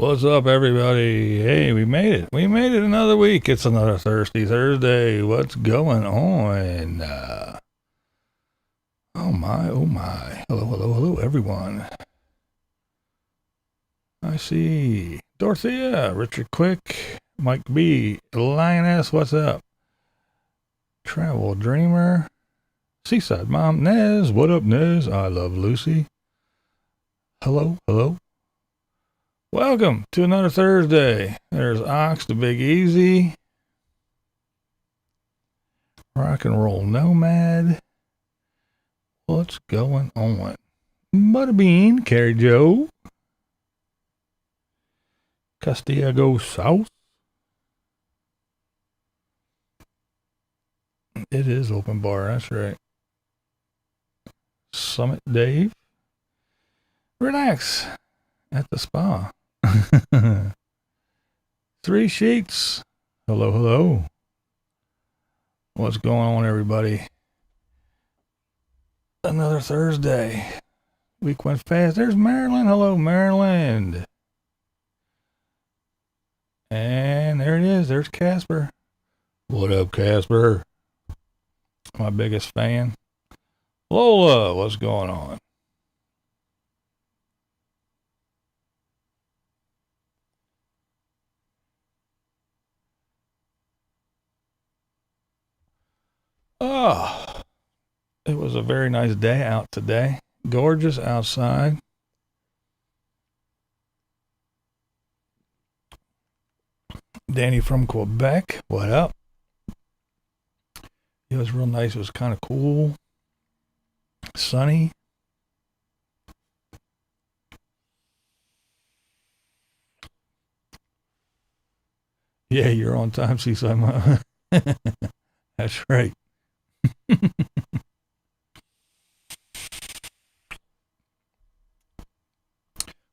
What's up, everybody? Hey, we made it. We made it another week. It's another Thirsty Thursday. What's going on? Oh my, oh my. Hello, hello, hello, everyone. I see Dorothea, Richard Quick, Mike B, Lioness, what's up? Travel Dreamer, Seaside Mom, Nez, what up, Nez? I love Lucy. Hello, hello. Welcome to another Thursday. There's Ox, the Big Easy, Rock and Roll Nomad. What's going on? Butterbean, Carrie Joe, Castigo South. It is open bar, that's right. Summit Dave. Relax at the spa. Three Sheets. Hello, hello. What's going on, everybody? Another Thursday. Week went fast. There's Maryland. Hello, Maryland. And there it is. There's Casper. What up, Casper? My biggest fan. Lola, what's going on? Oh, it was a very nice day out today. Gorgeous outside. Danny from Quebec, what up? It was real nice. It was kind of cool, sunny. Yeah, you're on time, Seaside. That's right.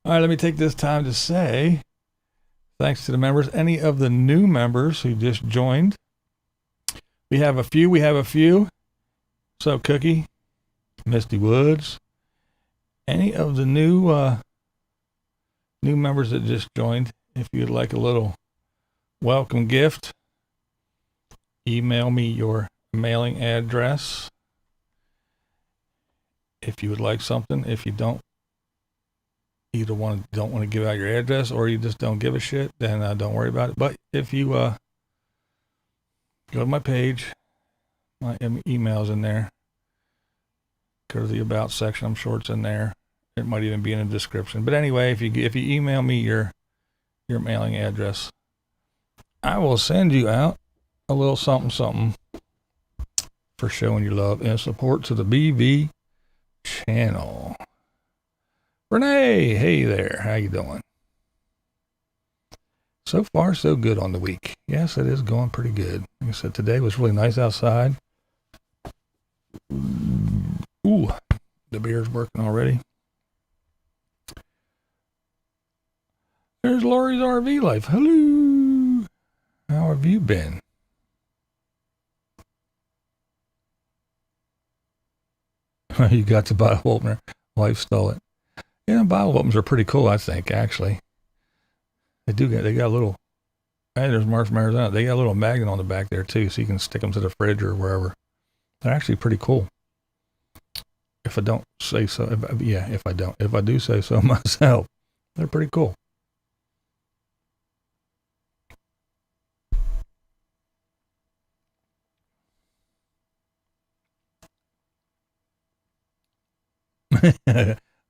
All right, let me take this time to say thanks to the members, any of the new members who just joined. We have a few. What's up, Cookie? Misty Woods. Any of the new members that just joined, if you'd like a little welcome gift, email me your mailing address. If you would like something, if you don't want to give out your address, or you just don't give a shit, then don't worry about it. But if you go to my page, my email's in there. Go to the about section. I'm sure it's in there. It might even be in the description. But anyway, if you email me your mailing address, I will send you out a little something for showing your love and support to the BV channel. Renee, hey there, how you doing? So far, so good on the week. Yes, it is going pretty good. Like I said, today was really nice outside. Ooh, the beer's working already. There's Lori's RV Life. Hello. How have you been? You got the bottle opener. Wife stole it. Yeah, bottle openers are pretty cool, I think, actually. They got a little, hey, there's Mark from Arizona. They got a little magnet on the back there, too, so you can stick them to the fridge or wherever. They're actually pretty cool. If I don't say so, if I do say so myself, they're pretty cool.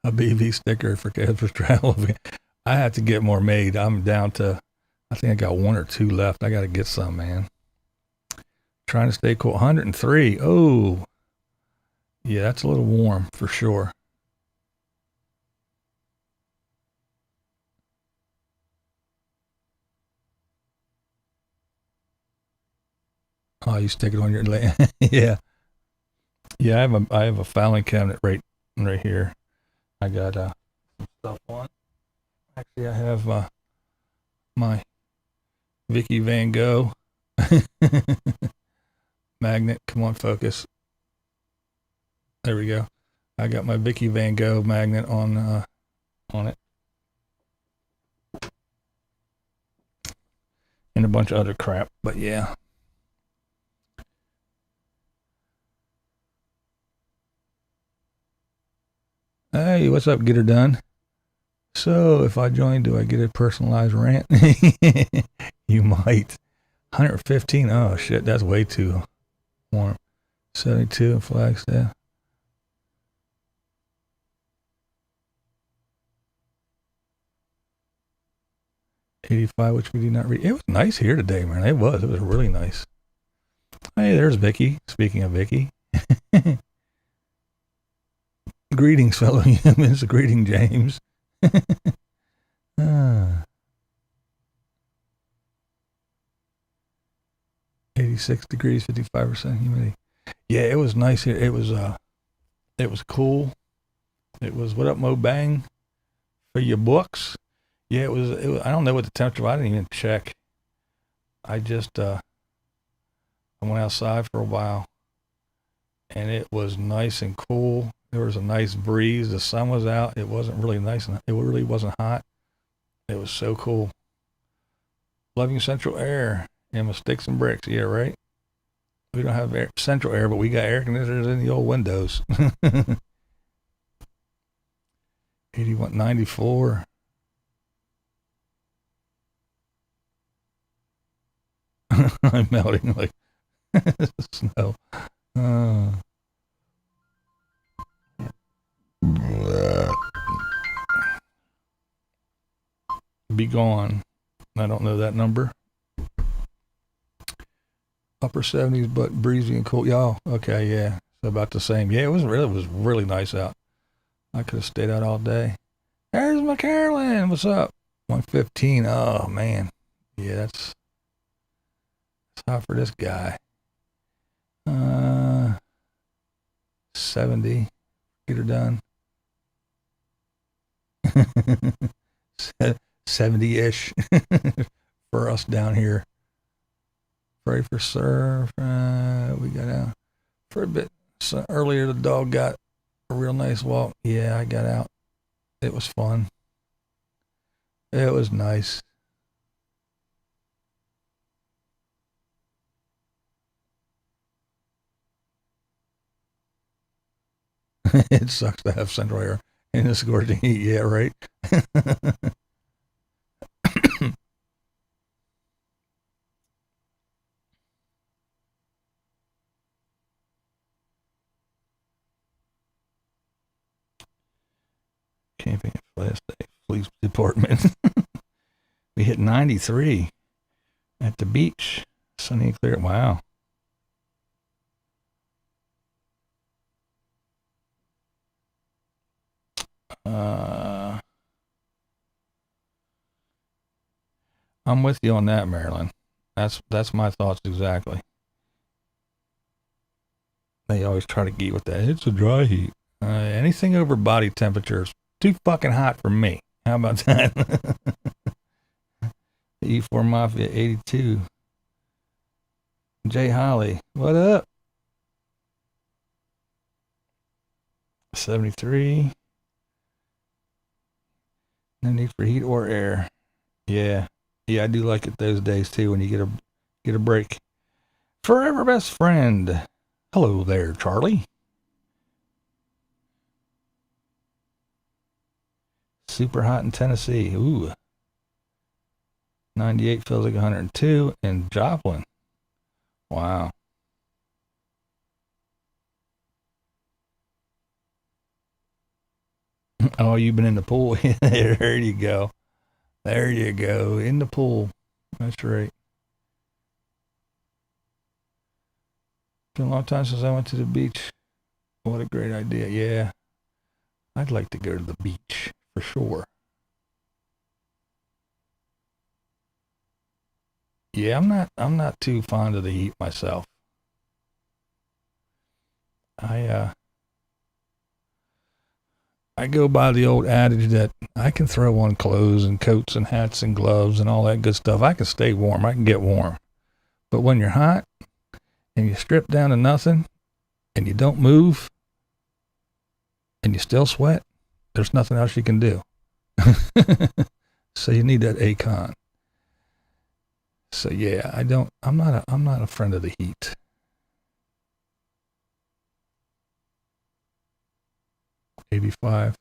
A BV sticker for Casper's Travel. I have to get more made. I'm down to, I think I got one or two left. I got to get some, man. Trying to stay cool. 103. Oh, yeah, that's a little warm for sure. Oh, you stick it on your yeah. Yeah, I have a filing cabinet right here. I got some stuff on. Actually, I have my Vicky Van Gogh magnet. Come on, focus. There we go. I got my Vicky Van Gogh magnet on it. and a bunch of other crap. But yeah. Hey, what's up? Get her done. So if I join, do I get a personalized rant? You might. 115. Oh shit, that's way too warm. 72 in Flagstaff. $85, which we did not read. It was nice here today, man. It was really nice. Hey, there's Vicky. Speaking of Vicky. Greetings, fellow humans. Greeting, James. 86 degrees, 55% humidity. Yeah, it was nice here. It was cool. It was, what up, Mo Bang? For your books? Yeah, it was, I don't know what the temperature was. I didn't even check. I just, I went outside for a while, and it was nice and cool. There was a nice breeze. The sun was out. It wasn't really nice, and it really wasn't hot. It was so cool. Loving central air and with sticks and bricks. Yeah, right? We don't have central air, but we got air conditioners in the old windows. 81, 94. I'm melting like snow. Be gone. I don't know that number. Upper 70s, but breezy and cool. Y'all, okay, yeah. So about the same. Yeah, it was really nice out. I could have stayed out all day. There's my Carolyn. What's up? 115. Oh man. Yeah, that's hot for this guy. 70. Get her done. 70-ish for us down here. Pray for surf. We got out for a bit. So earlier the dog got a real nice walk. Yeah, I got out. It was fun. It was nice. It sucks to have central air in this scorching heat. Yeah, right. Camping at last day, police department. We hit 93 at the beach. Sunny and clear. Wow. I'm with you on that, Marilyn. That's my thoughts exactly. They always try to get with that. It's a dry heat. Anything over body temperature is too fucking hot for me. How about that? E4 Mafia 82. Jay Holly, what up? 73. No need for heat or air. Yeah, I do like it those days too when you get a break. Forever best friend. Hello there, Charlie. Super hot in Tennessee. Ooh. 98 feels like 102 in Joplin. Wow. Oh, you've been in the pool. There you go. There you go. In the pool. That's right. Been a long time since I went to the beach. What a great idea. Yeah. I'd like to go to the beach for sure. Yeah, I'm not too fond of the heat myself. I go by the old adage that I can throw on clothes and coats and hats and gloves and all that good stuff. I can stay warm. I can get warm. But when you're hot and you strip down to nothing and you don't move and you still sweat, there's nothing else you can do. So you need that Acon. So yeah, I'm not a friend of the heat. '85,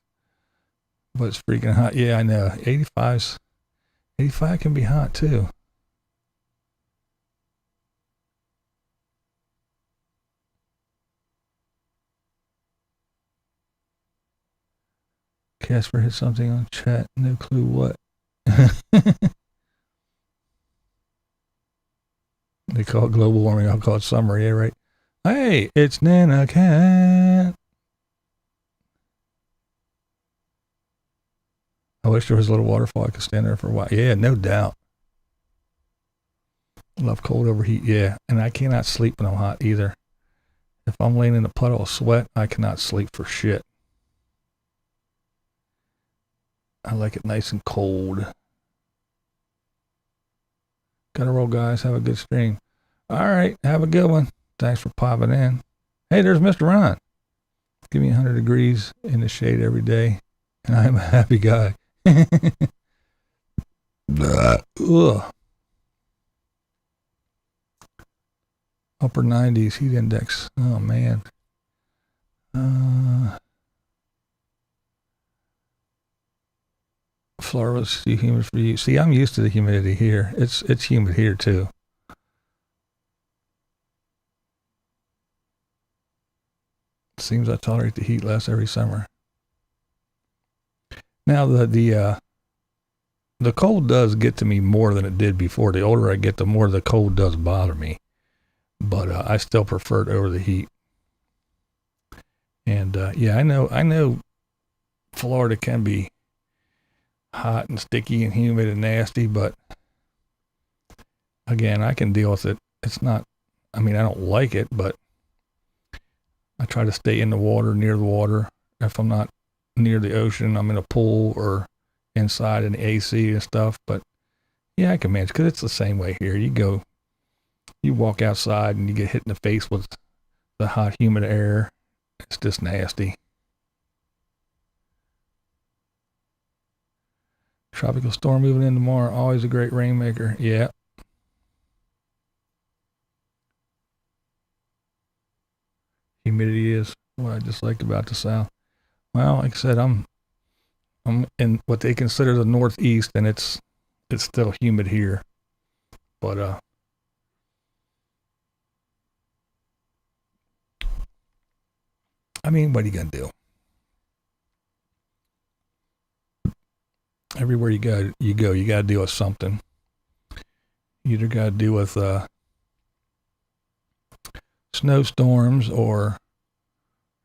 but it's freaking hot. Yeah, I know. 85 can be hot too. Casper hit something on chat. No clue what. They call it global warming. I'll call it summer. Yeah, right. Hey, it's Nana Cat. I wish there was a little waterfall I could stand there for a while. Yeah, no doubt. Love cold over heat. Yeah, and I cannot sleep when I'm hot either. If I'm laying in a puddle of sweat, I cannot sleep for shit. I like it nice and cold. Gotta roll, guys. Have a good stream. All right, have a good one. Thanks for popping in. Hey, there's Mr. Ron. Give me 100 degrees in the shade every day, and I'm a happy guy. Ugh. Upper 90s heat index. Oh, man. Florida's too humid for you. See, I'm used to the humidity here. It's humid here, too. Seems I tolerate the heat less every summer. Now, the cold does get to me more than it did before. The older I get, the more the cold does bother me. But I still prefer it over the heat. And yeah, I know Florida can be hot and sticky and humid and nasty, but again, I can deal with it. It's not, I mean, I don't like it, but I try to stay in the water, near the water. If I'm not near the ocean, I'm in a pool or inside an AC and stuff. But yeah, I can manage, because it's the same way here. You walk outside and you get hit in the face with the hot, humid air. It's just nasty. Tropical storm moving in tomorrow. Always a great rainmaker. Yeah. Humidity is what I just like about the South. Well, like I said, I'm in what they consider the Northeast, and it's still humid here. But I mean, what are you gonna do? Everywhere you go, you gotta deal with something. You either gotta deal with snowstorms or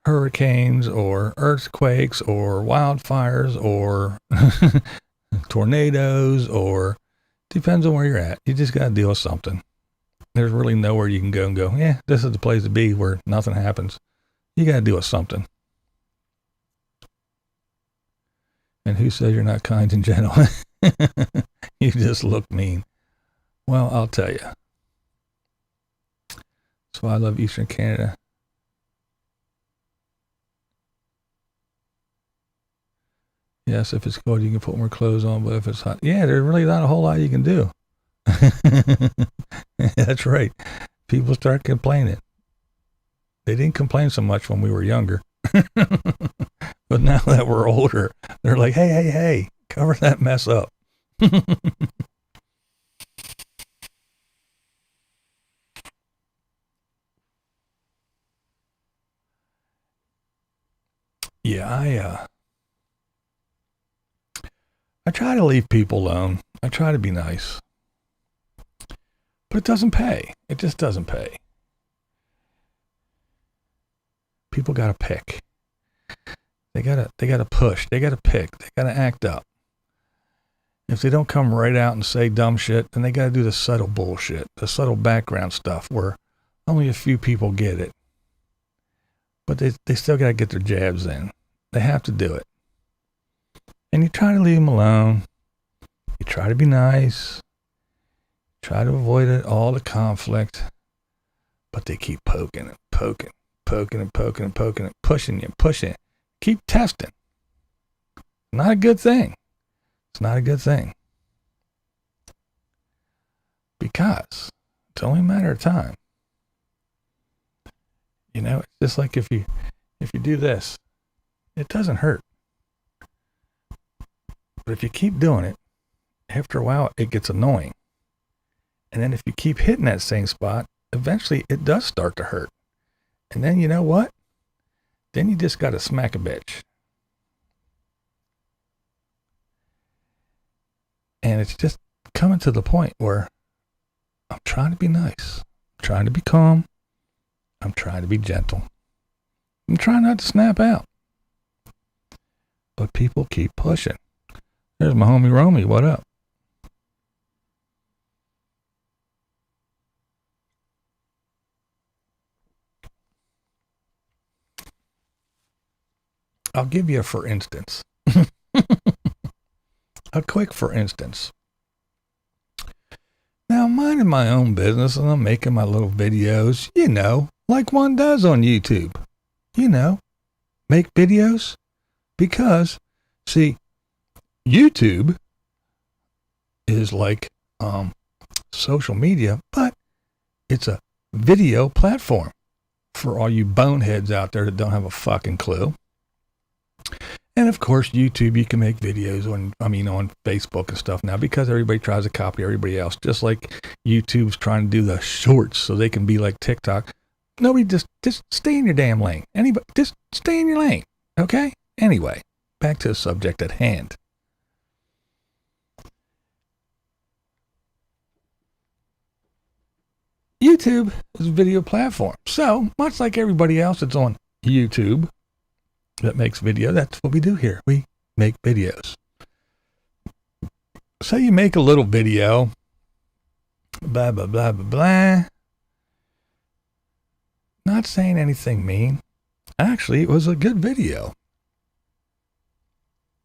hurricanes or earthquakes or wildfires or tornadoes, or depends on where you're at. You just gotta deal with something. There's really nowhere you can go and go, yeah, this is the place to be where nothing happens. You gotta deal with something. And who says you're not kind and gentle? You just look mean. Well, I'll tell you. That's why I love Eastern Canada. Yes, if it's cold, you can put more clothes on, but if it's hot, yeah, there's really not a whole lot you can do. That's right. People start complaining. They didn't complain so much when we were younger. But now that we're older, they're like, hey, cover that mess up. Yeah, I try to leave people alone. I try to be nice. But it doesn't pay. It just doesn't pay. People gotta pick. They gotta push. They gotta pick. They gotta act up. If they don't come right out and say dumb shit, then they gotta do the subtle bullshit, the subtle background stuff where only a few people get it. But they still gotta get their jabs in. They have to do it. And you try to leave them alone. You try to be nice. Try to avoid it, all the conflict. But they keep poking and pushing you. Keep testing. Not a good thing. It's not a good thing. because it's only a matter of time. You know, it's just like if you do this, it doesn't hurt. But if you keep doing it, after a while, it gets annoying. And then if you keep hitting that same spot, eventually it does start to hurt. And then you know what? Then you just got to smack a bitch. And it's just coming to the point where I'm trying to be nice. I'm trying to be calm. I'm trying to be gentle. I'm trying not to snap out. But people keep pushing. There's my homie Romy. What up? I'll give you a for instance. A quick for instance. Now, I'm minding my own business and I'm making my little videos, you know, like one does on YouTube. You know, make videos because, see, YouTube is like social media, but it's a video platform for all you boneheads out there that don't have a fucking clue. And of course, YouTube, you can make videos on Facebook and stuff now because everybody tries to copy everybody else. Just like YouTube's trying to do the shorts so they can be like TikTok. Nobody just stay in your damn lane. Anybody, just stay in your lane. Okay? Anyway, back to the subject at hand. YouTube is a video platform. So, much like everybody else that's on YouTube that makes video, that's what we do here. We make videos. So you make a little video, blah, blah, blah, blah, blah. Not saying anything mean. Actually, it was a good video.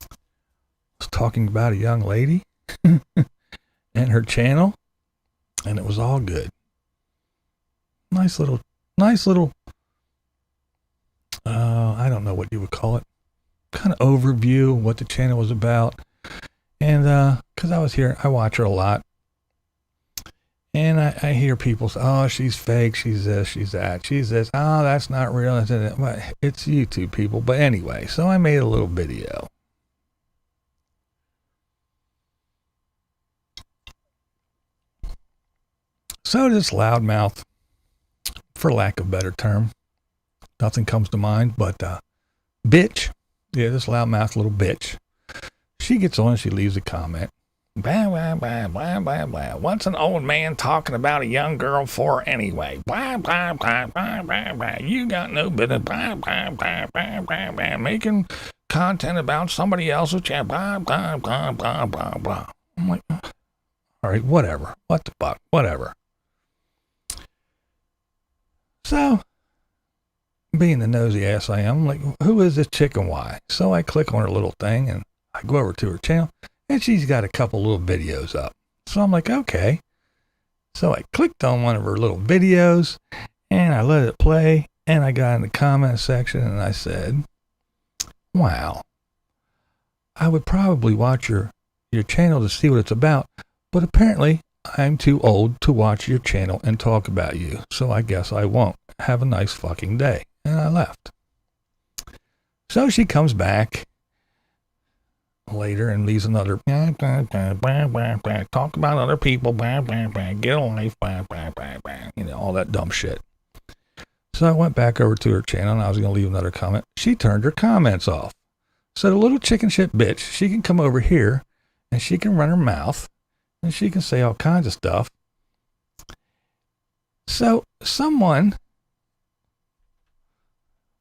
I was talking about a young lady and her channel, and it was all good. Nice little, I don't know what you would call it, kind of overview of what the channel was about. And because I was here, I watch her a lot. And I hear people say, oh, she's fake, she's this, she's that, she's this, oh, that's not real. It's YouTube, people. But anyway, so I made a little video. So this loudmouth, for lack of a better term, nothing comes to mind, but bitch, yeah, this loudmouth little bitch, she gets on and she leaves a comment. Blah, blah, blah, blah, blah, blah. What's an old man talking about a young girl for anyway? Blah, blah, blah, blah, blah, blah. You got no business. Blah, blah, blah, blah, blah, blah. Making content about somebody else's channel. Blah, blah, blah, blah, blah, blah. I'm like, all right, whatever. What the fuck? Whatever. So, being the nosy ass I am, I'm like, who is this chick and why? So I click on her little thing and I go over to her channel and she's got a couple little videos up. So I'm like, okay. So I clicked on one of her little videos and I let it play and I got in the comment section and I said, wow, I would probably watch your channel to see what it's about, but apparently I'm too old to watch your channel and talk about you. So I guess I won't. Have a nice fucking day. And I left. So she comes back later and leaves another talk about other people, get a life, you know, all that dumb shit. So I went back over to her channel and I was going to leave another comment. She turned her comments off. So the little chicken shit bitch, she can come over here and she can run her mouth and she can say all kinds of stuff. So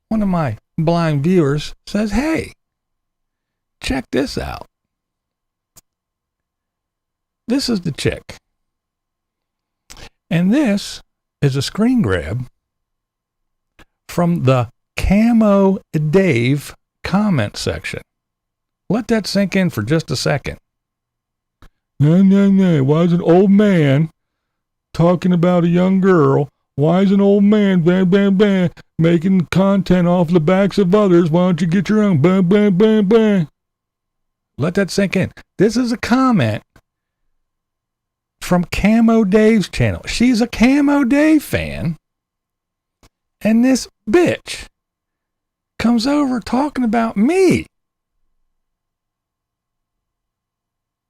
one of my blind viewers says, hey, check this out. This is the chick. And this is a screen grab from the Camo Dave comment section. Let that sink in for just a second. No. Why is an old man talking about a young girl? Why is an old man making content off the backs of others? Why don't you get your own? Let that sink in. This is a comment from Camo Dave's channel. She's a Camo Dave fan. And this bitch comes over talking about me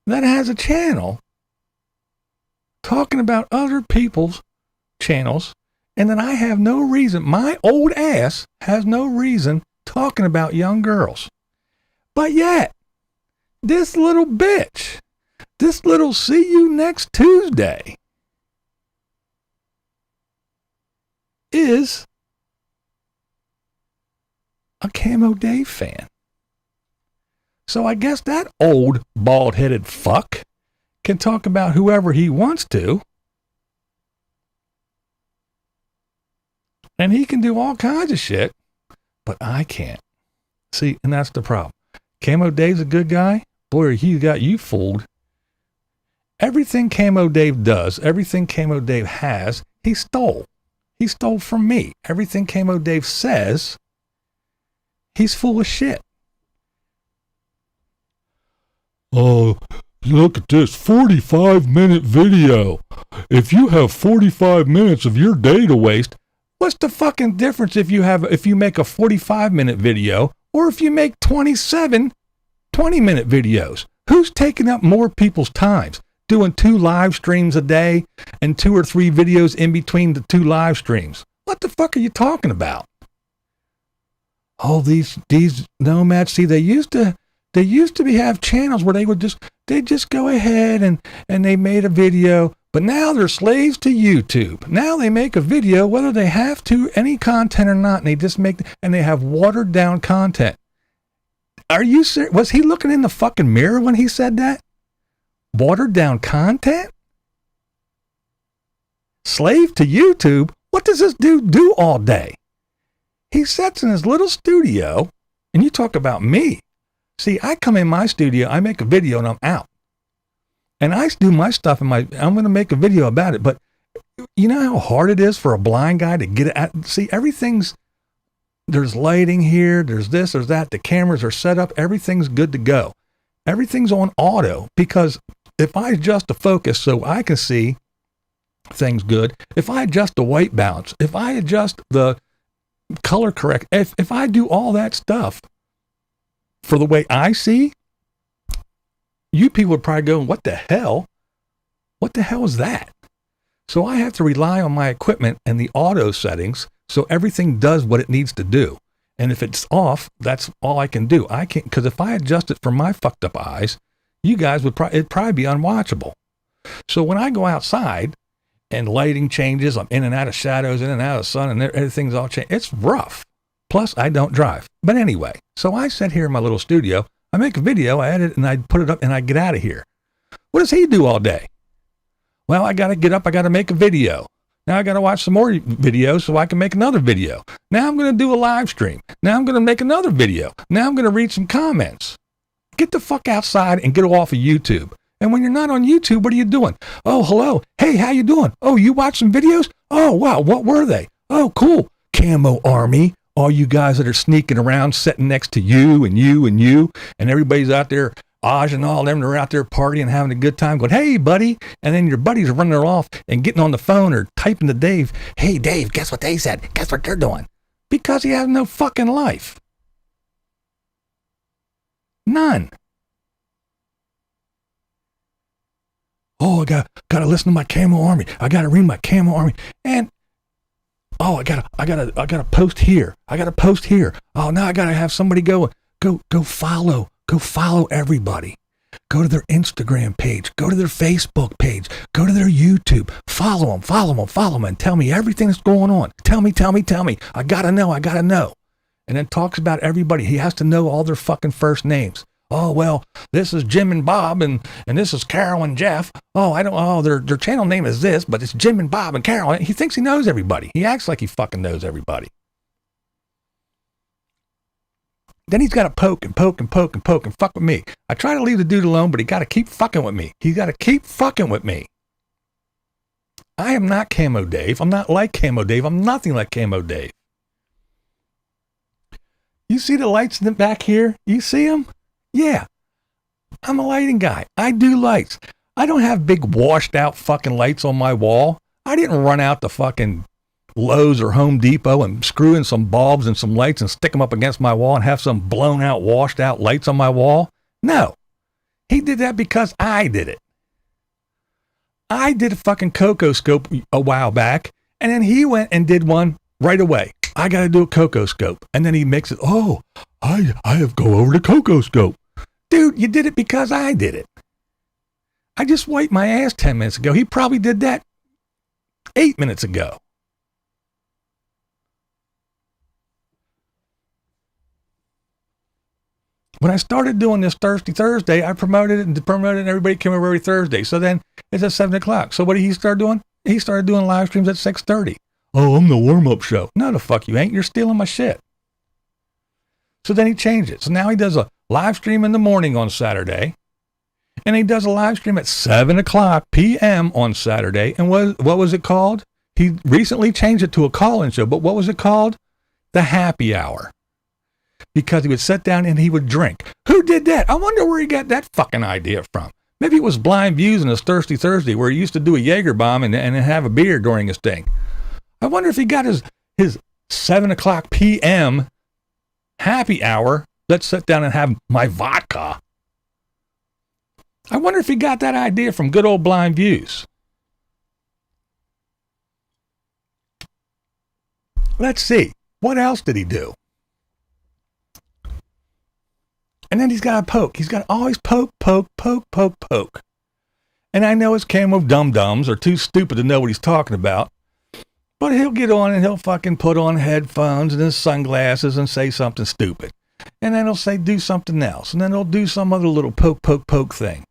that has a channel talking about other people's channels, and then I have no reason, my old ass has no reason talking about young girls. But yet, this little bitch, this little see you next Tuesday, is a Camo Dave fan. So I guess that old bald-headed fuck can talk about whoever he wants to. And he can do all kinds of shit, but I can't. See, and that's the problem. Camo Dave's a good guy. Boy, he got you fooled. Everything Camo Dave does, everything Camo Dave has, he stole. He stole from me. Everything Camo Dave says, he's full of shit. Oh, look at this 45-minute video. If you have 45 minutes of your day to waste, what's the fucking difference if you make a 45-minute video or if you make 27 20-minute videos? Who's taking up more people's times? Doing 2 live streams a day and 2 or 3 videos in between the 2 live streams. What the fuck are you talking about? Oh, these nomads, see, they used to have channels where they just go ahead and they made a video, but now they're slaves to YouTube. Now they make a video whether they have to any content or not, and they just and they have watered down content. Are you serious? Was he looking in the fucking mirror when he said that? Watered down content? Slave to YouTube? What does this dude do all day? He sits in his little studio, and you talk about me. See, I come in my studio, I make a video, and I'm out. And I do my stuff, I'm going to make a video about it. But you know how hard it is for a blind guy to get at? See, there's lighting here, there's this, there's that. The cameras are set up. Everything's good to go. Everything's on auto, because if I adjust the focus so I can see things good, if I adjust the white balance, if I adjust the color correct, if I do all that stuff for the way I see, you people would probably go, what the hell? What the hell is that? So I have to rely on my equipment and the auto settings so everything does what it needs to do. And if it's off, that's all I can do. I can't, because if I adjust it for my fucked up eyes, you guys it'd probably be unwatchable. So when I go outside and lighting changes, I'm in and out of shadows, in and out of the sun, and everything's all changed. It's rough. Plus, I don't drive. But anyway, so I sit here in my little studio, I make a video, I edit it, and I put it up, and I get out of here. What does he do all day? Well, I got to get up, I got to make a video. Now I got to watch some more videos so I can make another video. Now I'm going to do a live stream. Now I'm going to make another video. Now I'm going to read some comments. Get the fuck outside and get off of YouTube. And when you're not on YouTube, what are you doing? Oh, hello. Hey, how you doing? Oh, you watch some videos? Oh, wow. What were they? Oh, cool. Camo Army. All you guys that are sneaking around sitting next to you and you and you, and everybody's out there, Aj and all them, they're out there partying, having a good time, going, hey, buddy. And then your buddies are running off and getting on the phone or typing to Dave, hey, Dave, guess what they said? Guess what they're doing? Because he has no fucking life. None. Oh, I gotta listen to my Camo Army. I gotta read my Camo Army. And oh, I gotta post here. I gotta post here. Oh, now I gotta have somebody go follow everybody. Go to their Instagram page. Go to their Facebook page. Go to their YouTube. Follow them, and tell me everything that's going on. Tell me. I gotta know. And then talks about everybody. He has to know all their fucking first names. Oh, well, this is Jim and Bob, and this is Carol and Jeff. Oh, their channel name is this, but it's Jim and Bob and Carol. He thinks he knows everybody. He acts like he fucking knows everybody. Then he's got to poke and fuck with me. I try to leave the dude alone, but he got to keep fucking with me. He's got to keep fucking with me. I am not Camo Dave. I'm not like Camo Dave. I'm nothing like Camo Dave. You see the lights in the back here? You see them? Yeah. I'm a lighting guy. I do lights. I don't have big washed out fucking lights on my wall. I didn't run out to fucking Lowe's or Home Depot and screw in some bulbs and some lights and stick them up against my wall and have some blown out, washed out lights on my wall. No. He did that because I did it. I did a fucking Coco scope a while back, and then he went and did one right away. I got to do a Coco scope. And then he makes it, oh, I have go over to Coco scope. Dude, you did it because I did it. I just wiped my ass 10 minutes ago. He probably did that 8 minutes ago. When I started doing this Thirsty Thursday, I promoted it and everybody came over every Thursday. So then it's at 7 o'clock. So what did he start doing? He started doing live streams at 6:30. Oh, I'm the warm-up show. No, the fuck you ain't. You're stealing my shit. So then he changed it. So now he does a live stream in the morning on Saturday. And he does a live stream at 7 o'clock p.m. on Saturday. And what was it called? He recently changed it to a call-in show. But what was it called? The Happy Hour. Because he would sit down and he would drink. Who did that? I wonder where he got that fucking idea from. Maybe it was BlindViews and his Thirsty Thursday where he used to do a Jaeger bomb and have a beer during his thing. I wonder if he got his 7 o'clock p.m. happy hour. Let's sit down and have my vodka. I wonder if he got that idea from good old BlindViews. Let's see. What else did he do? And then he's got a poke. He's got always poke. And I know his camo dum-dums are too stupid to know what he's talking about. But he'll get on and he'll fucking put on headphones and his sunglasses and say something stupid. And then he'll say do something else. And then he'll do some other little poke thing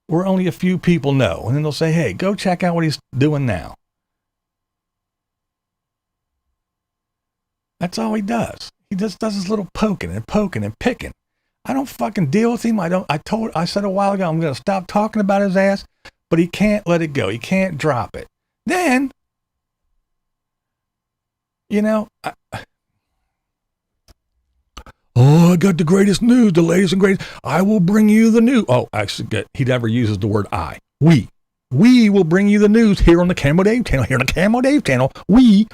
where only a few people know. And then they'll say, hey, go check out what he's doing now. That's all he does. He just does his little poking and picking. I don't fucking deal with him. I said a while ago, I'm going to stop talking about his ass, but he can't let it go. He can't drop it. Then, you know, I got the greatest news, the latest and greatest. I will bring you the news. Oh, I forget. He never uses the word I. We will bring you the news here on the Camo Dave channel, We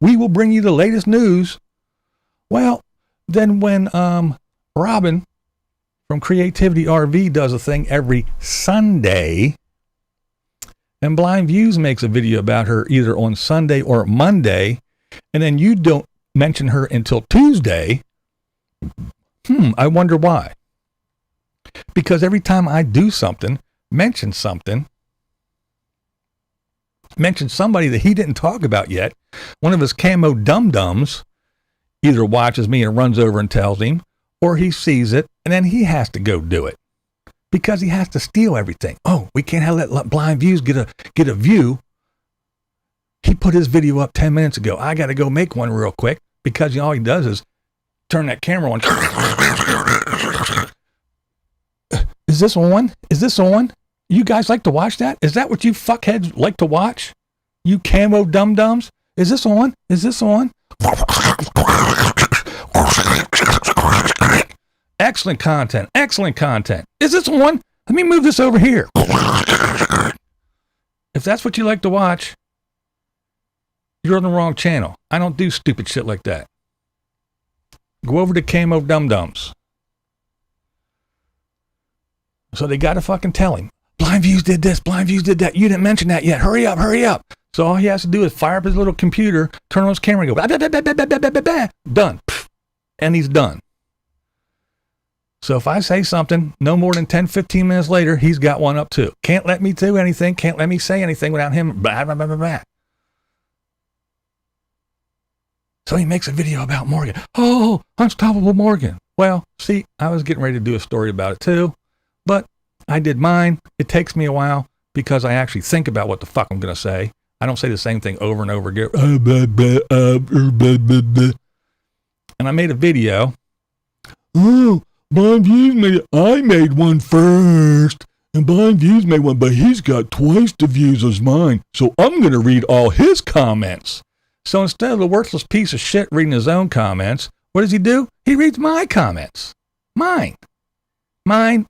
will bring you the latest news. Well, then when, Robin from Creativity RV does a thing every Sunday, and BlindViews makes a video about her either on Sunday or Monday, and then you don't mention her until Tuesday. I wonder why. Because every time I do something, mention somebody that he didn't talk about yet, one of his camo dum-dums either watches me and runs over and tells him, or he sees it, and then he has to go do it. Because he has to steal everything. Oh, we can't let BlindViews get a view. He put his video up 10 minutes ago. I got to go make one real quick, because all he does is turn that camera on. Is this on? Is this on? You guys like to watch that? Is that what you fuckheads like to watch? You camo dum-dums? Is this on? Is this on? Excellent content. Excellent content. Is this one? Let me move this over here. If that's what you like to watch, you're on the wrong channel. I don't do stupid shit like that. Go over to Camo Dum Dums. So they got to fucking tell him, BlindViews did this, BlindViews did that. You didn't mention that yet. Hurry up, hurry up. So all he has to do is fire up his little computer, turn on his camera, and go, bah, bah, bah, bah, bah, bah, bah, bah, done. And he's done. So if I say something, no more than 10, 15 minutes later, he's got one up too. Can't let me do anything, can't let me say anything without him, blah, blah, blah, blah, blah. So he makes a video about Morgan. Oh, Unstoppable Morgan. Well, see, I was getting ready to do a story about it too, but I did mine. It takes me a while because I actually think about what the fuck I'm going to say. I don't say the same thing over and over again. And I made a video. Oh, BlindViews made it. I made one first. And BlindViews made one, but he's got twice the views as mine. So I'm going to read all his comments. So instead of the worthless piece of shit reading his own comments, what does he do? He reads my comments. Mine. Mine.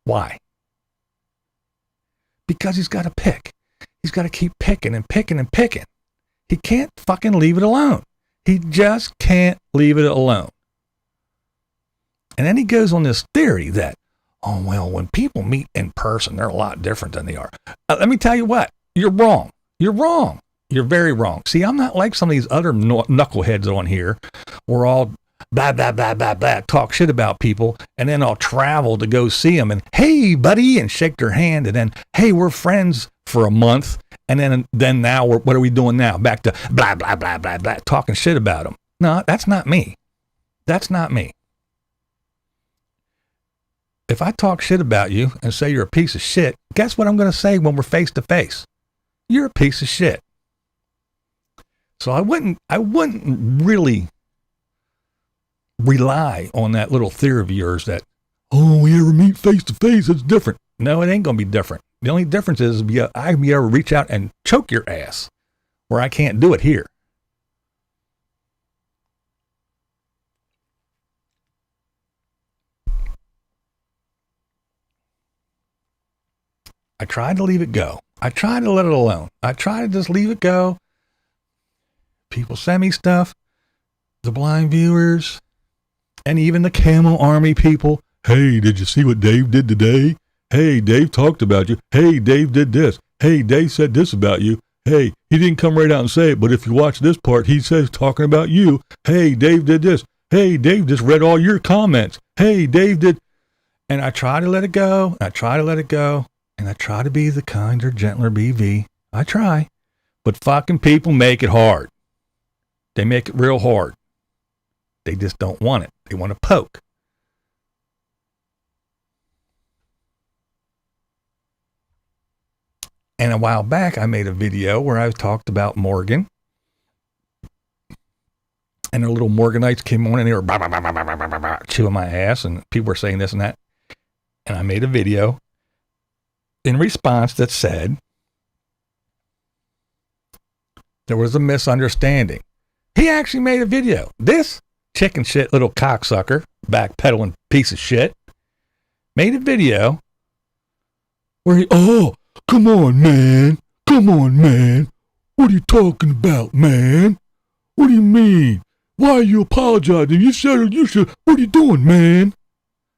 Why? Because he's got to pick. He's got to keep picking and picking and picking. He can't fucking leave it alone. He just can't leave it alone. And then he goes on this theory that, oh, well, when people meet in person, they're a lot different than they are. Let me tell you what, you're wrong. You're wrong. You're very wrong. See, I'm not like some of these other knuckleheads on here. We're all blah, blah, blah, blah, blah, talk shit about people, and then I'll travel to go see them, and hey, buddy, and shake their hand, and then, hey, we're friends for a month, and then now, what are we doing now? Back to blah, blah, blah, blah, blah, talking shit about them. No, that's not me. That's not me. If I talk shit about you and say you're a piece of shit, guess what I'm going to say when we're face to face? You're a piece of shit. So I wouldn't really rely on that little theory of yours that, oh, we ever meet face to face, it's different. No, it ain't going to be different. The only difference is I be able to reach out and choke your ass where I can't do it here. I tried to leave it go. I tried to let it alone. I tried to just leave it go. People send me stuff, the blind viewers, and even the Camo Army people. Hey, did you see what Dave did today? Hey, Dave talked about you. Hey, Dave did this. Hey, Dave said this about you. Hey, he didn't come right out and say it, but if you watch this part, he says talking about you. Hey, Dave did this. Hey, Dave just read all your comments. Hey, Dave did. And I try to let it go. I try to let it go. And I try to be the kinder, gentler BV. I try. But fucking people make it hard. They make it real hard. They just don't want it. They want to poke. And a while back, I made a video where I talked about Morgan. And the little Morganites came on and they were bah, bah, bah, bah, bah, bah, bah, bah, chewing my ass. And people were saying this and that. And I made a video in response that said there was a misunderstanding. He actually made a video. This chicken shit little cocksucker, backpedaling piece of shit, made a video where he, oh, come on, man. Come on, man. What are you talking about, man? What do you mean? Why are you apologizing? You said you should. What are you doing, man?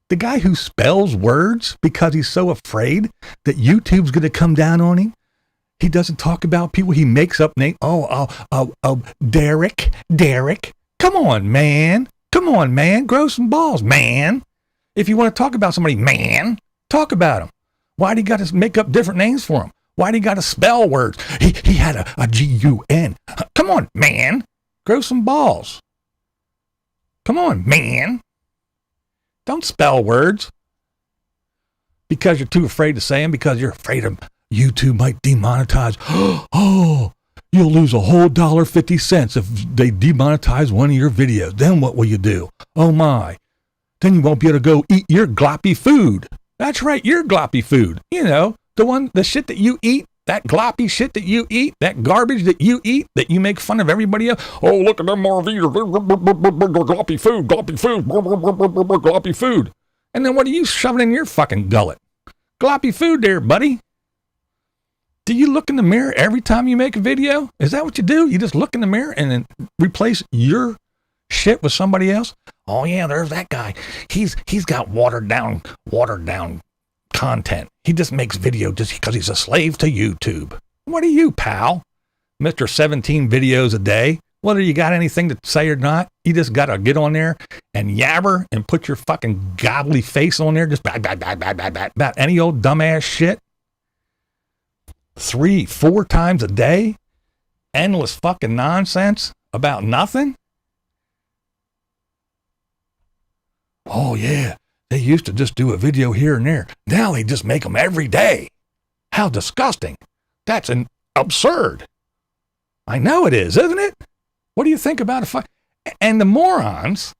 The guy who spells words because he's so afraid that YouTube's going to come down on him. He doesn't talk about people. He makes up names. Derek. Come on, man. Come on, man. Grow some balls, man. If you want to talk about somebody, man, talk about him. Why do you got to make up different names for him? Why do you got to spell words? He had a G-U-N. Come on, man. Grow some balls. Come on, man. Don't spell words because you're too afraid to say them, because you're afraid of YouTube might demonetize. Oh, you'll lose a whole $1.50 if they demonetize one of your videos. Then what will you do? Oh my. Then you won't be able to go eat your gloppy food. That's right, your gloppy food. You know, the shit that you eat, that gloppy shit that you eat, that garbage that you eat, that you make fun of everybody else. Oh, look at them RVers. Gloppy food. And then what are you shoving in your fucking gullet? Gloppy food there, buddy. Do you look in the mirror every time you make a video? Is that what you do? You just look in the mirror and then replace your shit with somebody else? Oh yeah, there's that guy. He's got watered down content. He just makes video just because he's a slave to YouTube. What are you, pal? Mr. 17 videos a day. Whether you got anything to say or not, you just got to get on there and yabber and put your fucking gobbly face on there, just about any old dumbass shit. 3-4 times a day. Endless fucking nonsense about nothing. Oh yeah, they used to just do a video here and there. Now they just make them every day. How disgusting. That's absurd. I know it is, isn't it? What do you think about and the morons,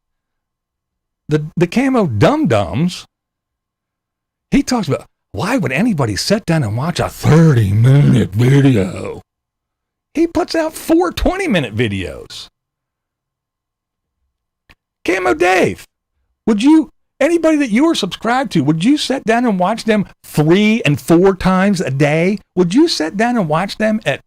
the camo dum-dums, he talks about, why would anybody sit down and watch a 30-minute video? He puts out 4 20-minute videos. Camo Dave, would you Anybody that you were subscribed to, would you sit down and watch them 3 and 4 times a day? Would you sit down and watch them at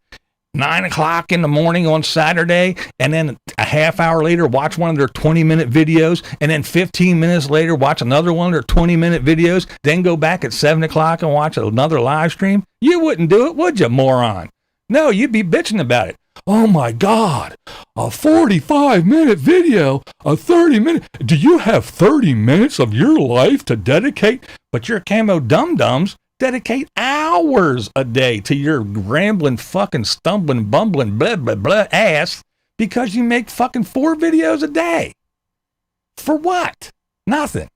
9 o'clock in the morning on Saturday, and then a half hour later watch one of their 20-minute videos, and then 15 minutes later watch another one of their 20-minute videos, then go back at 7 o'clock and watch another live stream? You wouldn't do it, would you, moron? No, you'd be bitching about it. Oh my God, a 45-minute video, a 30-minute. Do you have 30 minutes of your life to dedicate? But your camo dum-dums dedicate hours a day to your rambling, fucking, stumbling, bumbling, blah, blah, blah ass because you make fucking 4 videos a day. For what? Nothing.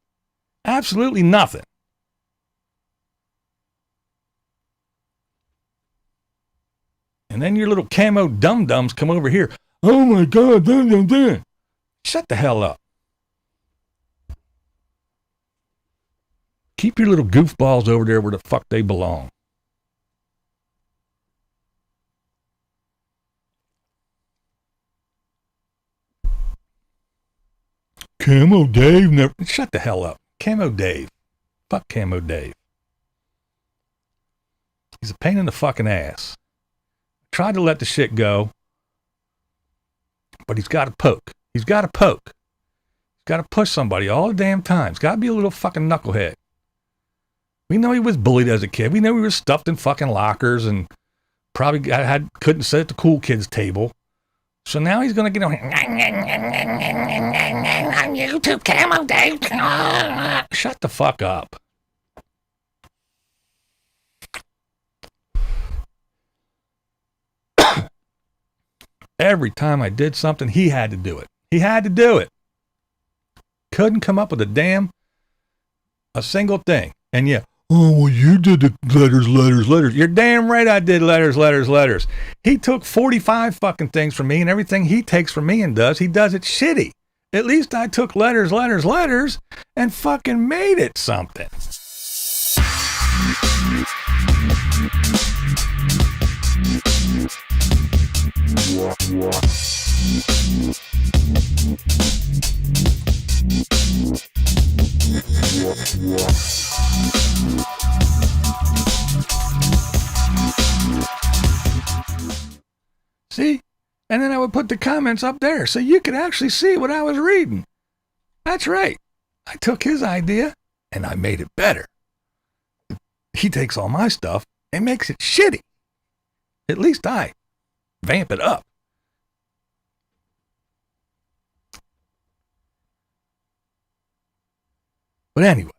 Absolutely nothing. And then your little camo dum-dums come over here. Oh my God, dum, dum, dum. Shut the hell up. Keep your little goofballs over there where the fuck they belong. Camo Dave never... Shut the hell up. Camo Dave. Fuck Camo Dave. He's a pain in the fucking ass. Tried to let the shit go, but he's got to poke. He's got to poke. He's got to push somebody all the damn time. He's got to be a little fucking knucklehead. We know he was bullied as a kid. We know he was stuffed in fucking lockers and probably couldn't sit at the cool kids table. So now he's going to get on YouTube Camo Dave. Shut the fuck up. Every time I did something, he had to do it. He had to do it. Couldn't come up with a single thing. And yeah, oh, well, you did the letters. You're damn right I did letters. He took 45 fucking things from me, and everything he takes from me and does, he does it shitty. At least I took letters, and fucking made it something. See? And then I would put the comments up there so you could actually see what I was reading. That's right. I took his idea and I made it better. He takes all my stuff and makes it shitty. At least I vamp it up. But anyway,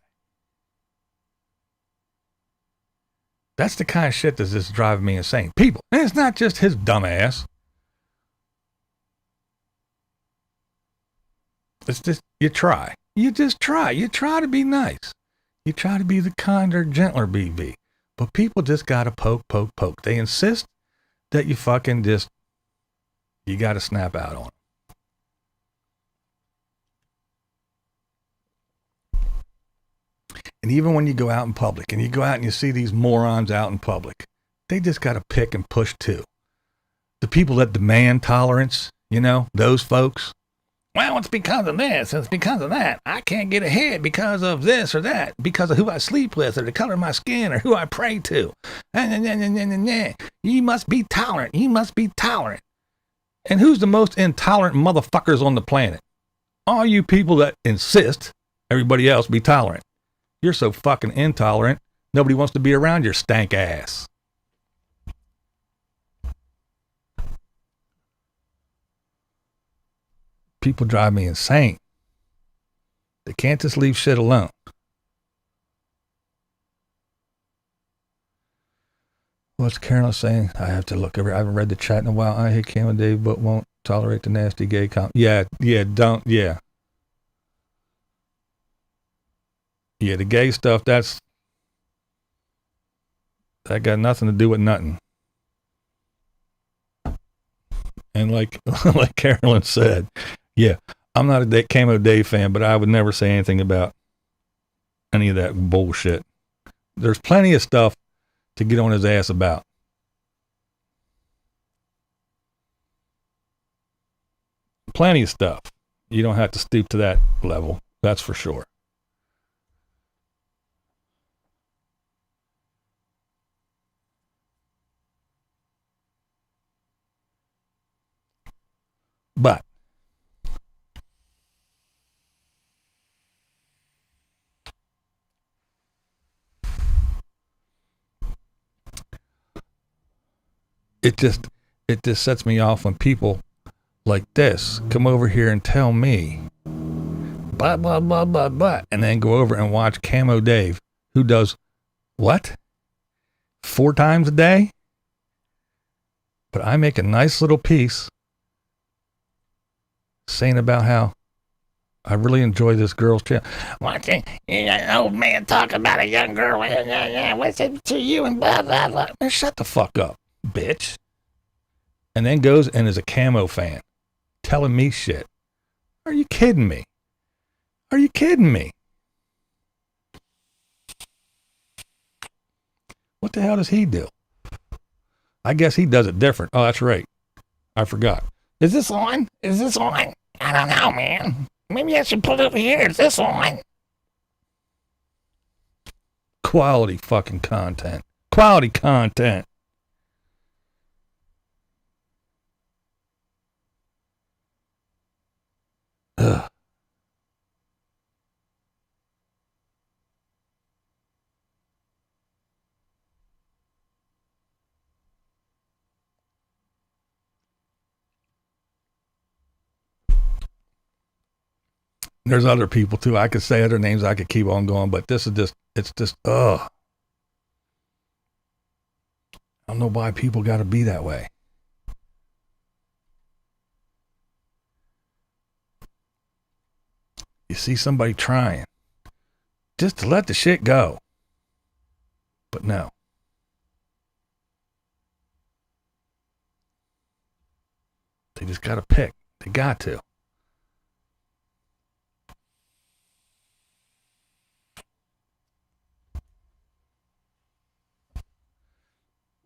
that's the kind of shit that's just driving me insane. People, and it's not just his dumb ass. It's just, you try. You just try. You try to be nice. You try to be the kinder, gentler BB. But people just gotta poke. They insist that you fucking just, you gotta snap out on them. And even when you go out in public and you go out and you see these morons out in public, they just got to pick and push too. The people that demand tolerance, you know, those folks. Well, it's because of this, it's because of that. I can't get ahead because of this or that, because of who I sleep with or the color of my skin or who I pray to. You must be tolerant. You must be tolerant. And who's the most intolerant motherfuckers on the planet? All you people that insist everybody else be tolerant. You're so fucking intolerant, nobody wants to be around your stank ass. People drive me insane. They can't just leave shit alone. What's Carolyn saying? I have to look over. I haven't read the chat in a while. I hate Cam and Dave, but won't tolerate the nasty gay comment. Yeah, the gay stuff, that got nothing to do with nothing. And like Carolyn said, yeah, I'm not a Camo Dave fan, but I would never say anything about any of that bullshit. There's plenty of stuff to get on his ass about. Plenty of stuff. You don't have to stoop to that level. That's for sure. But it just sets me off when people like this come over here and tell me blah blah blah blah blah, and then go over and watch Camo Dave, who does what 4 times a day. But I make a nice little piece saying about how I really enjoy this girl's channel. Watching an old man talk about a young girl. What's it to you and blah blah blah. Man, shut the fuck up, bitch. And then goes and is a Camo fan, telling me shit. Are you kidding me? Are you kidding me? What the hell does he do? I guess he does it different. Oh, that's right. I forgot. Is this on? Is this on? I don't know, man. Maybe I should put it over here. Is this on? Quality fucking content. Quality content. Ugh. There's other people too. I could say other names. I could keep on going, but this is just, it's just, I don't know why people got to be that way. You see somebody trying just to let the shit go. But no. They just got to pick. They got to.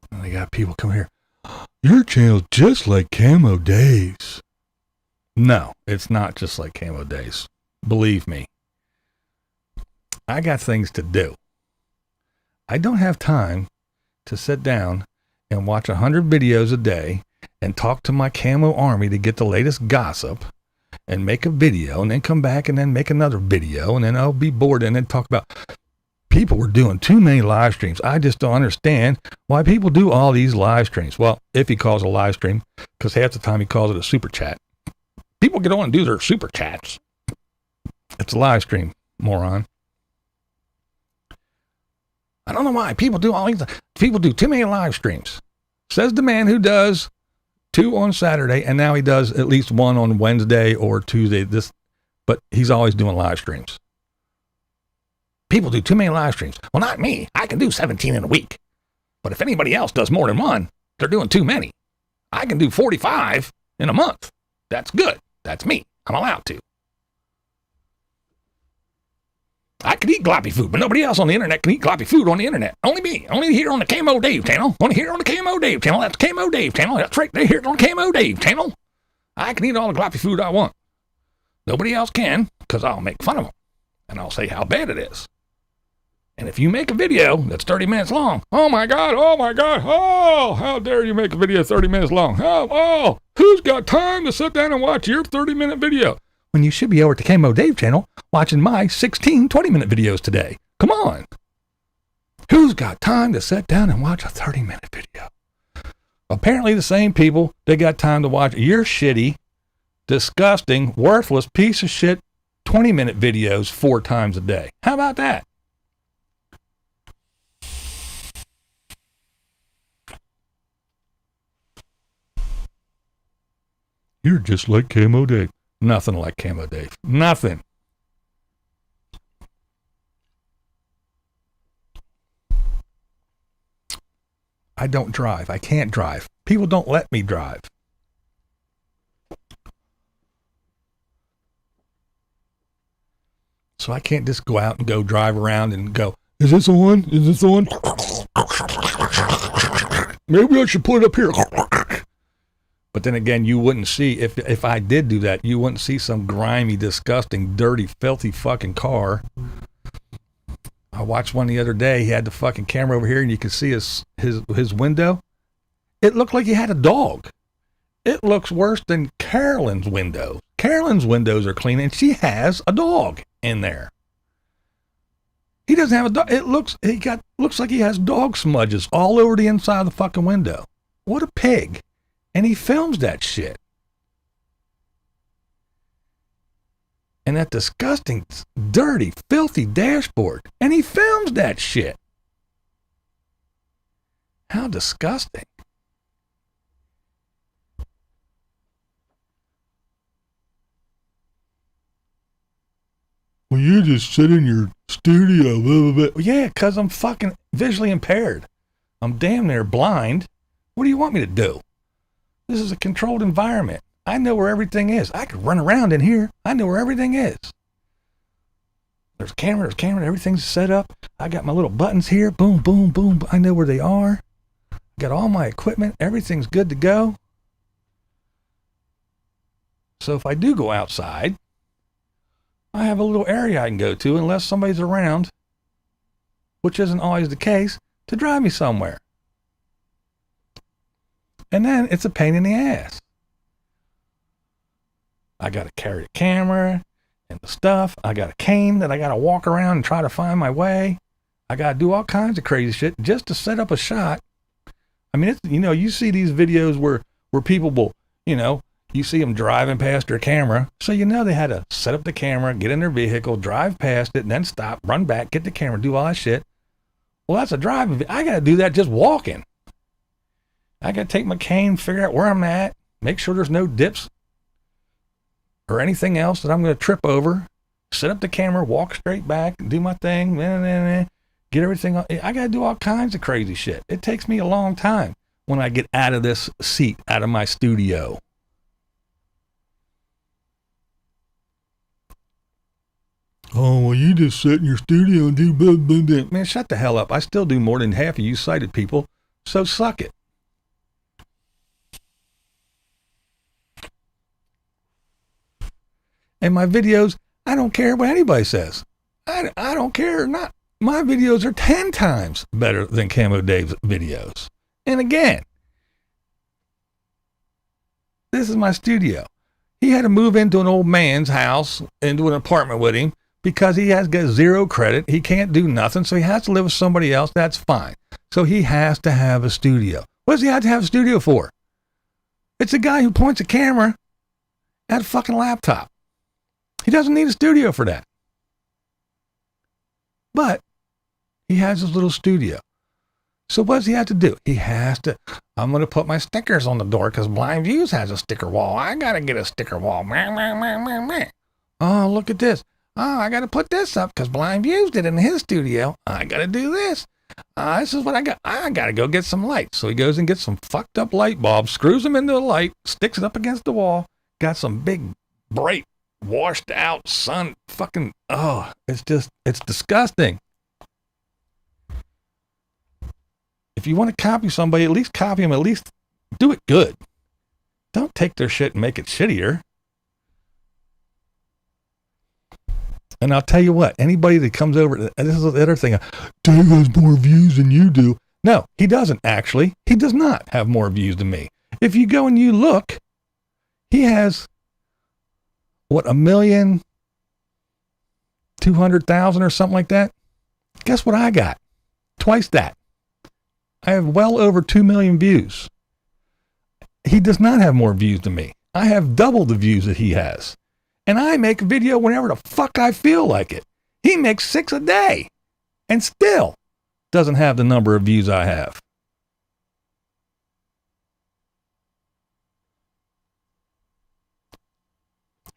And they got people come here. Your channel's just like Camo Dave's. No, it's not just like Camo Dave's. Believe me. I got things to do. I don't have time to sit down and watch 100 videos a day and talk to my Camo army to get the latest gossip and make a video and then come back and then make another video and then I'll be bored and then talk about people were doing too many live streams. I just don't understand why people do all these live streams. Well, if he calls it a live stream, because half the time he calls it a super chat. People get on and do their super chats. It's a live stream, moron. I don't know why people do all these. People do too many live streams. Says the man who does 2 on Saturday, and now he does at least 1 on Wednesday or Tuesday. But he's always doing live streams. People do too many live streams. Well, not me. I can do 17 in a week. But if anybody else does more than 1, they're doing too many. I can do 45 in a month. That's good. That's me. I'm allowed to. I can eat gloppy food, but nobody else on the internet can eat gloppy food on the internet. Only me. Only here on the Camo Dave channel. Only here on the Camo Dave channel. That's Camo Dave channel. That's right. They hear it on the Camo Dave channel. I can eat all the gloppy food I want. Nobody else can, because I'll make fun of them. And I'll say how bad it is. And if you make a video that's 30 minutes long, oh my God, oh, how dare you make a video 30 minutes long? Oh, who's got time to sit down and watch your 30-minute video? When you should be over at the Camo Dave channel watching my 16 20-minute videos today. Come on. Who's got time to sit down and watch a 30-minute video? Apparently the same people that got time to watch your shitty, disgusting, worthless piece of shit 20-minute videos 4 times a day. How about that? You're just like Camo Dave. Nothing like Camo Dave. Nothing. I don't drive. I can't drive. People don't let me drive. So I can't just go out and go drive around and go, is this on? Is this on? Maybe I should put it up here. But then again, you wouldn't see, if I did do that, you wouldn't see some grimy, disgusting, dirty, filthy fucking car. I watched one the other day. He had the fucking camera over here and you could see his window. It looked like he had a dog. It looks worse than Carolyn's windows. Carolyn's windows are clean, and she has a dog in there. He doesn't have a dog. Looks like he has dog smudges all over the inside of the fucking window. What a pig. And he films that shit. And that disgusting, dirty, filthy dashboard. And he films that shit. How disgusting. Well, you just sit in your studio, blah, blah, blah. Yeah, because I'm fucking visually impaired. I'm damn near blind. What do you want me to do? This is a controlled environment. I know where everything is. I could run around in here. I know where everything is. There's camera, everything's set up. I got my little buttons here. Boom, boom, boom. I know where they are. Got all my equipment. Everything's good to go. So if I do go outside, I have a little area I can go to unless somebody's around, which isn't always the case, to drive me somewhere. And then it's a pain in the ass. I got to carry the camera and the stuff. I got a cane that I got to walk around and try to find my way. I got to do all kinds of crazy shit just to set up a shot. I mean, it's, you see these videos where people will, you see them driving past their camera. So, they had to set up the camera, get in their vehicle, drive past it, and then stop, run back, get the camera, do all that shit. Well, that's a driving. I got to do that just walking. I got to take my cane, figure out where I'm at, make sure there's no dips or anything else that I'm going to trip over, set up the camera, walk straight back, do my thing, get everything. I got to do all kinds of crazy shit. It takes me a long time when I get out of this seat, out of my studio. Oh, well, you just sit in your studio and do blah, blah, blah. Man, shut the hell up. I still do more than half of you sighted people, so suck it. And my videos, I don't care what anybody says. I don't care. Not my videos are 10 times better than Camo Dave's videos. And again, this is my studio. He had to move into an old man's house, into an apartment with him, because he has got zero credit. He can't do nothing, so he has to live with somebody else. That's fine. So he has to have a studio. What does he have to have a studio for? It's a guy who points a camera at a fucking laptop. He doesn't need a studio for that. But he has his little studio. So what does he have to do? He has to, I'm going to put my stickers on the door because BlindViews has a sticker wall. I got to get a sticker wall. Oh, look at this. Oh, I got to put this up because BlindViews did it in his studio. I got to do this. This is what I got. I got to go get some lights. So he goes and gets some fucked up light bulbs, screws them into the light, sticks it up against the wall, got some big, bright, washed out sun fucking, it's disgusting. If you want to copy somebody, at least copy them, at least do it good. Don't take their shit and make it shittier. And I'll tell you what, anybody that comes over, and this is the other thing, Dave has more views than you do. No, he doesn't actually. He does not have more views than me. If you go and you look, he has, 1,200,000 or something like that. Guess what I got? Twice that. I have well over 2 million views. He does not have more views than me. I have double the views that he has. And I make a video whenever the fuck I feel like it. He makes 6 a day and still doesn't have the number of views I have.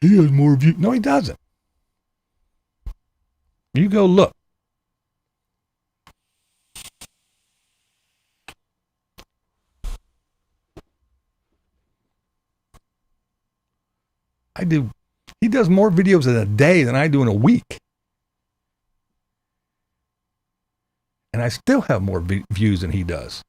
He has more views. No, he doesn't. You go look. He does more videos in a day than I do in a week. And I still have more views than he does.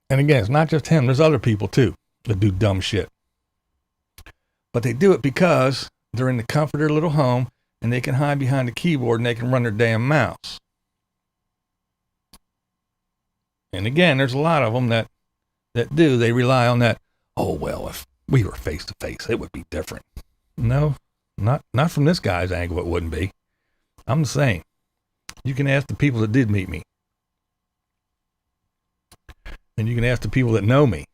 And again, it's not just him. There's other people too that do dumb shit. But they do it because they're in the comfort of their little home and they can hide behind the keyboard and they can run their damn mouse. And again, there's a lot of them that do. They rely on that. Oh, well, if we were face to face, it would be different. No, not from this guy's angle. It wouldn't be. I'm the same. You can ask the people that did meet me. And you can ask the people that know me.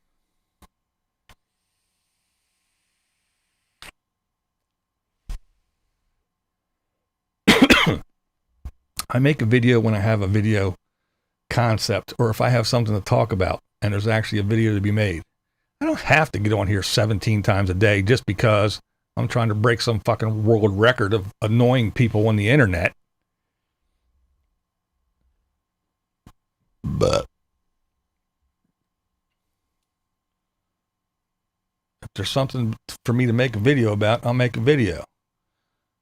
I make a video when I have a video concept, or if I have something to talk about and there's actually a video to be made. I don't have to get on here 17 times a day just because I'm trying to break some fucking world record of annoying people on the internet. But if there's something for me to make a video about, I'll make a video.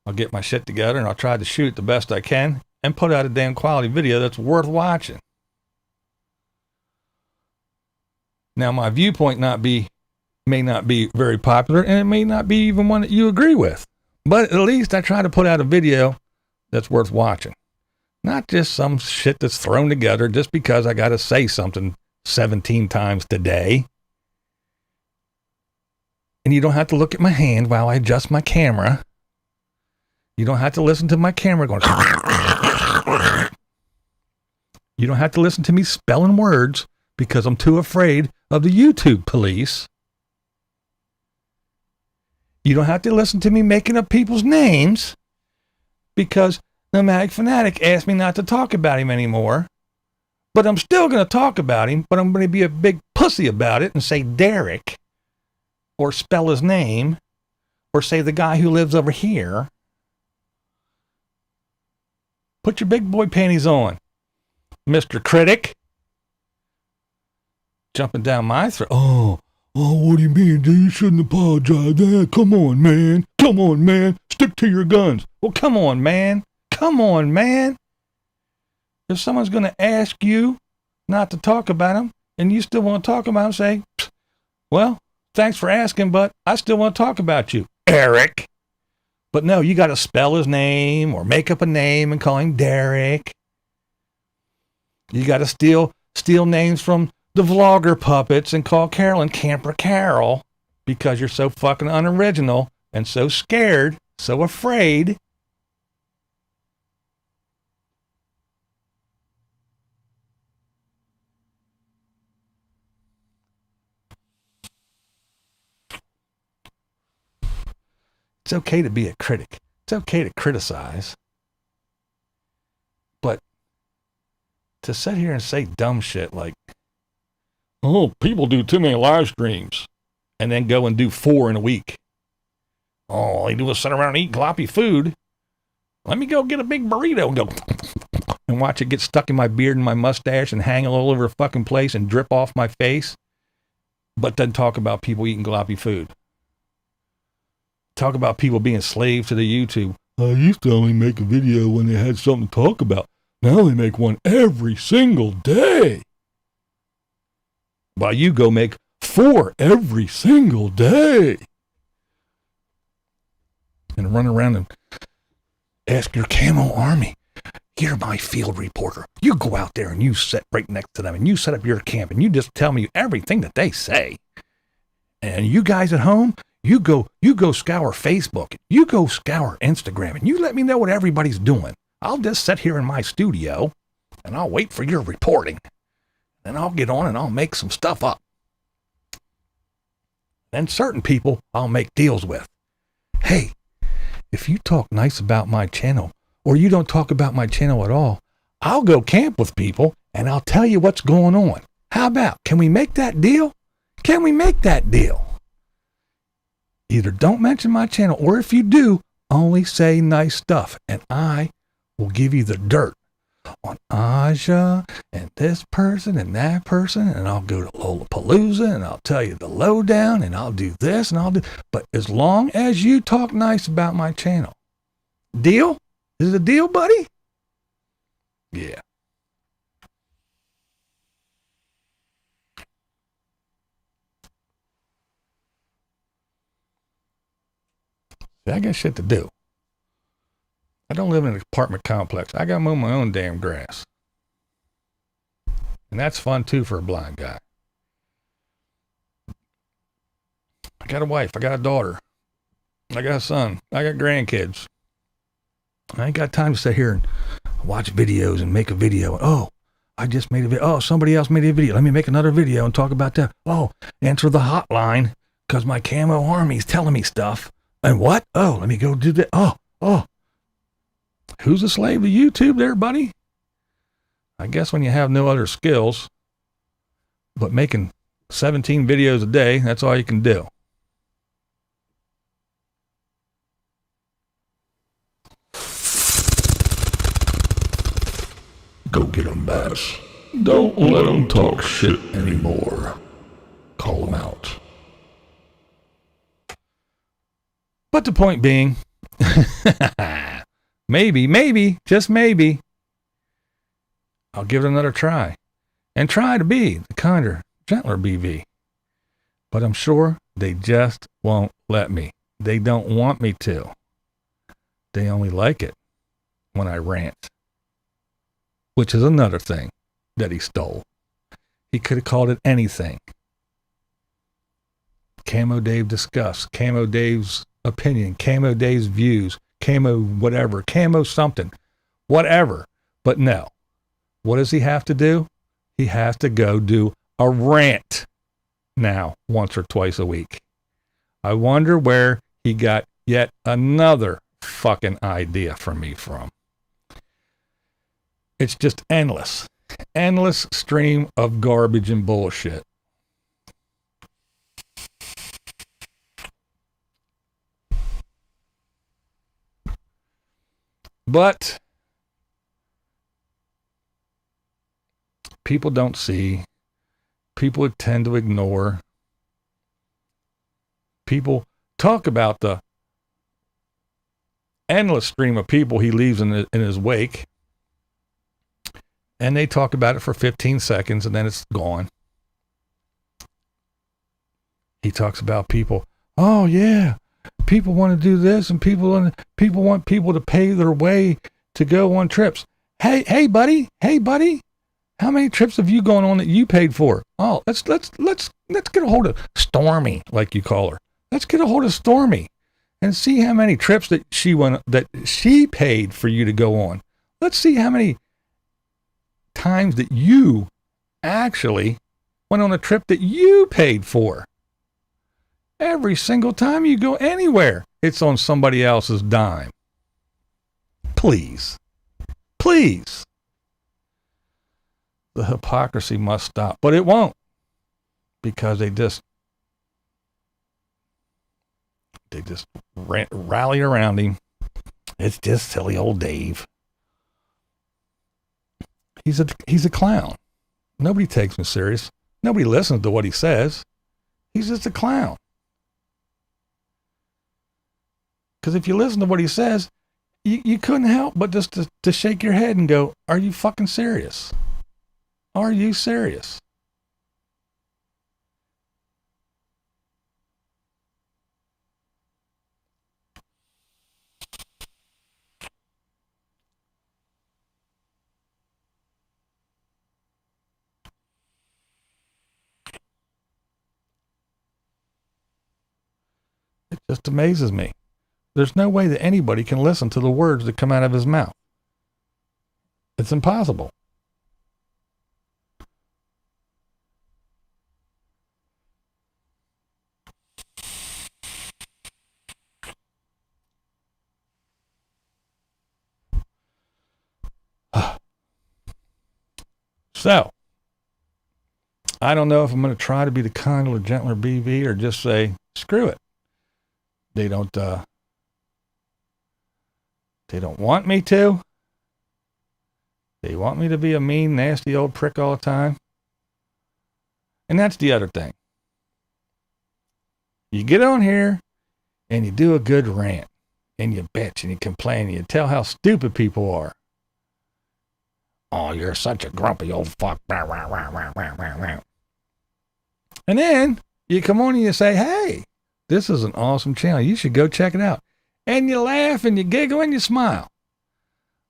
I'll get my shit together and I'll try to shoot the best I can and put out a damn quality video that's worth watching. Now, my viewpoint may not be very popular, and it may not be even one that you agree with. But at least I try to put out a video that's worth watching. Not just some shit that's thrown together just because I got to say something 17 times today. And you don't have to look at my hand while I adjust my camera. You don't have to listen to my camera going. You don't have to listen to me spelling words because I'm too afraid of the YouTube police. You don't have to listen to me making up people's names because Nomadic Fanatic asked me not to talk about him anymore. But I'm still going to talk about him, but I'm going to be a big pussy about it and say Derek, or spell his name, or say the guy who lives over here. Put your big boy panties on, Mr. Critic. Jumping down my throat. Oh, what do you mean, dude? You shouldn't apologize. Come on, man. Come on, man. Stick to your guns. Well, come on, man. Come on, man. If someone's going to ask you not to talk about them, and you still want to talk about them, say, well, thanks for asking, but I still want to talk about you, Eric. But no, you got to spell his name or make up a name and call him Derek. You got to steal names from the vlogger puppets and call Carolyn Camper Carol because you're so fucking unoriginal and so scared, so afraid. It's okay to be a critic. It's okay to criticize. But to sit here and say dumb shit like, oh, people do too many live streams, and then go and do 4 in a week. All they do is sit around and eat gloppy food. Let me go get a big burrito and go and watch it get stuck in my beard and my mustache and hang all over the fucking place and drip off my face, but then talk about people eating gloppy food. Talk about people being slaves to the YouTube. I used to only make a video when they had something to talk about. Now they make one every single day. While you go make 4 every single day. And run around and ask your camo army, you're my field reporter. You go out there and you sit right next to them and you set up your camp and you just tell me everything that they say. And you guys at home, you go scour Facebook, you go scour Instagram, and you let me know what everybody's doing. I'll just sit here in my studio and I'll wait for your reporting. Then I'll get on and I'll make some stuff up. Then certain people I'll make deals with. Hey, if you talk nice about my channel, or you don't talk about my channel at all, I'll go camp with people and I'll tell you what's going on. How about, can we make that deal? Can we make that deal? Either don't mention my channel, or if you do, only say nice stuff, and I will give you the dirt on Aja and this person and that person, and I'll go to Lollapalooza and I'll tell you the lowdown and I'll do this and I'll do, but as long as you talk nice about my channel. Deal? Is it a deal, buddy? Yeah. I got shit to do. I don't live in an apartment complex. I got to mow my own damn grass. And that's fun too for a blind guy. I got a wife. I got a daughter. I got a son. I got grandkids. I ain't got time to sit here and watch videos and make a video. Oh, I just made a video. Oh, somebody else made a video. Let me make another video and talk about that. Oh, answer the hotline because my camo army's telling me stuff. And what? Oh, let me go do that. Oh. Who's a slave to YouTube there, buddy? I guess when you have no other skills, but making 17 videos a day, that's all you can do. Go get 'em, Bass. Don't let 'em talk shit anymore. Call 'em out. But the point being, maybe, just maybe, I'll give it another try. And try to be the kinder, gentler BV. But I'm sure they just won't let me. They don't want me to. They only like it when I rant. Which is another thing that he stole. He could have called it anything. Camo Dave discuss, Camo Dave's opinion, Camo Dave's views, Camo whatever, Camo something, whatever. But no. What does he have to do? He has to go do a rant now once or twice a week. I wonder where he got yet another fucking idea from me from. It's just endless stream of garbage and bullshit. But people don't see. People tend to ignore. People talk about the endless stream of people he leaves in his wake. And they talk about it for 15 seconds and then it's gone. He talks about people. Oh yeah, people want to do this and people want people to pay their way to go on trips. Hey buddy. How many trips have you gone on that you paid for? Oh, let's get a hold of Stormy, like you call her. Let's get a hold of Stormy and see how many trips that she paid for you to go on. Let's see how many times that you actually went on a trip that you paid for. Every single time you go anywhere, it's on somebody else's dime. Please. The hypocrisy must stop, but it won't, because they just rally around him. It's just silly old Dave. He's a clown. Nobody takes him serious. Nobody listens to what he says. He's just a clown. Because if you listen to what he says, you couldn't help but just to shake your head and go, are you fucking serious? Are you serious? It just amazes me. There's no way that anybody can listen to the words that come out of his mouth. It's impossible. So, I don't know if I'm going to try to be the kinder, gentler BV or just say, screw it. They don't want me to. They want me to be a mean, nasty old prick all the time. And that's the other thing. You get on here and you do a good rant and you bitch and you complain and you tell how stupid people are. Oh, you're such a grumpy old fuck. And then you come on and you say, hey, this is an awesome channel. You should go check it out. and you laugh and you giggle and you smile.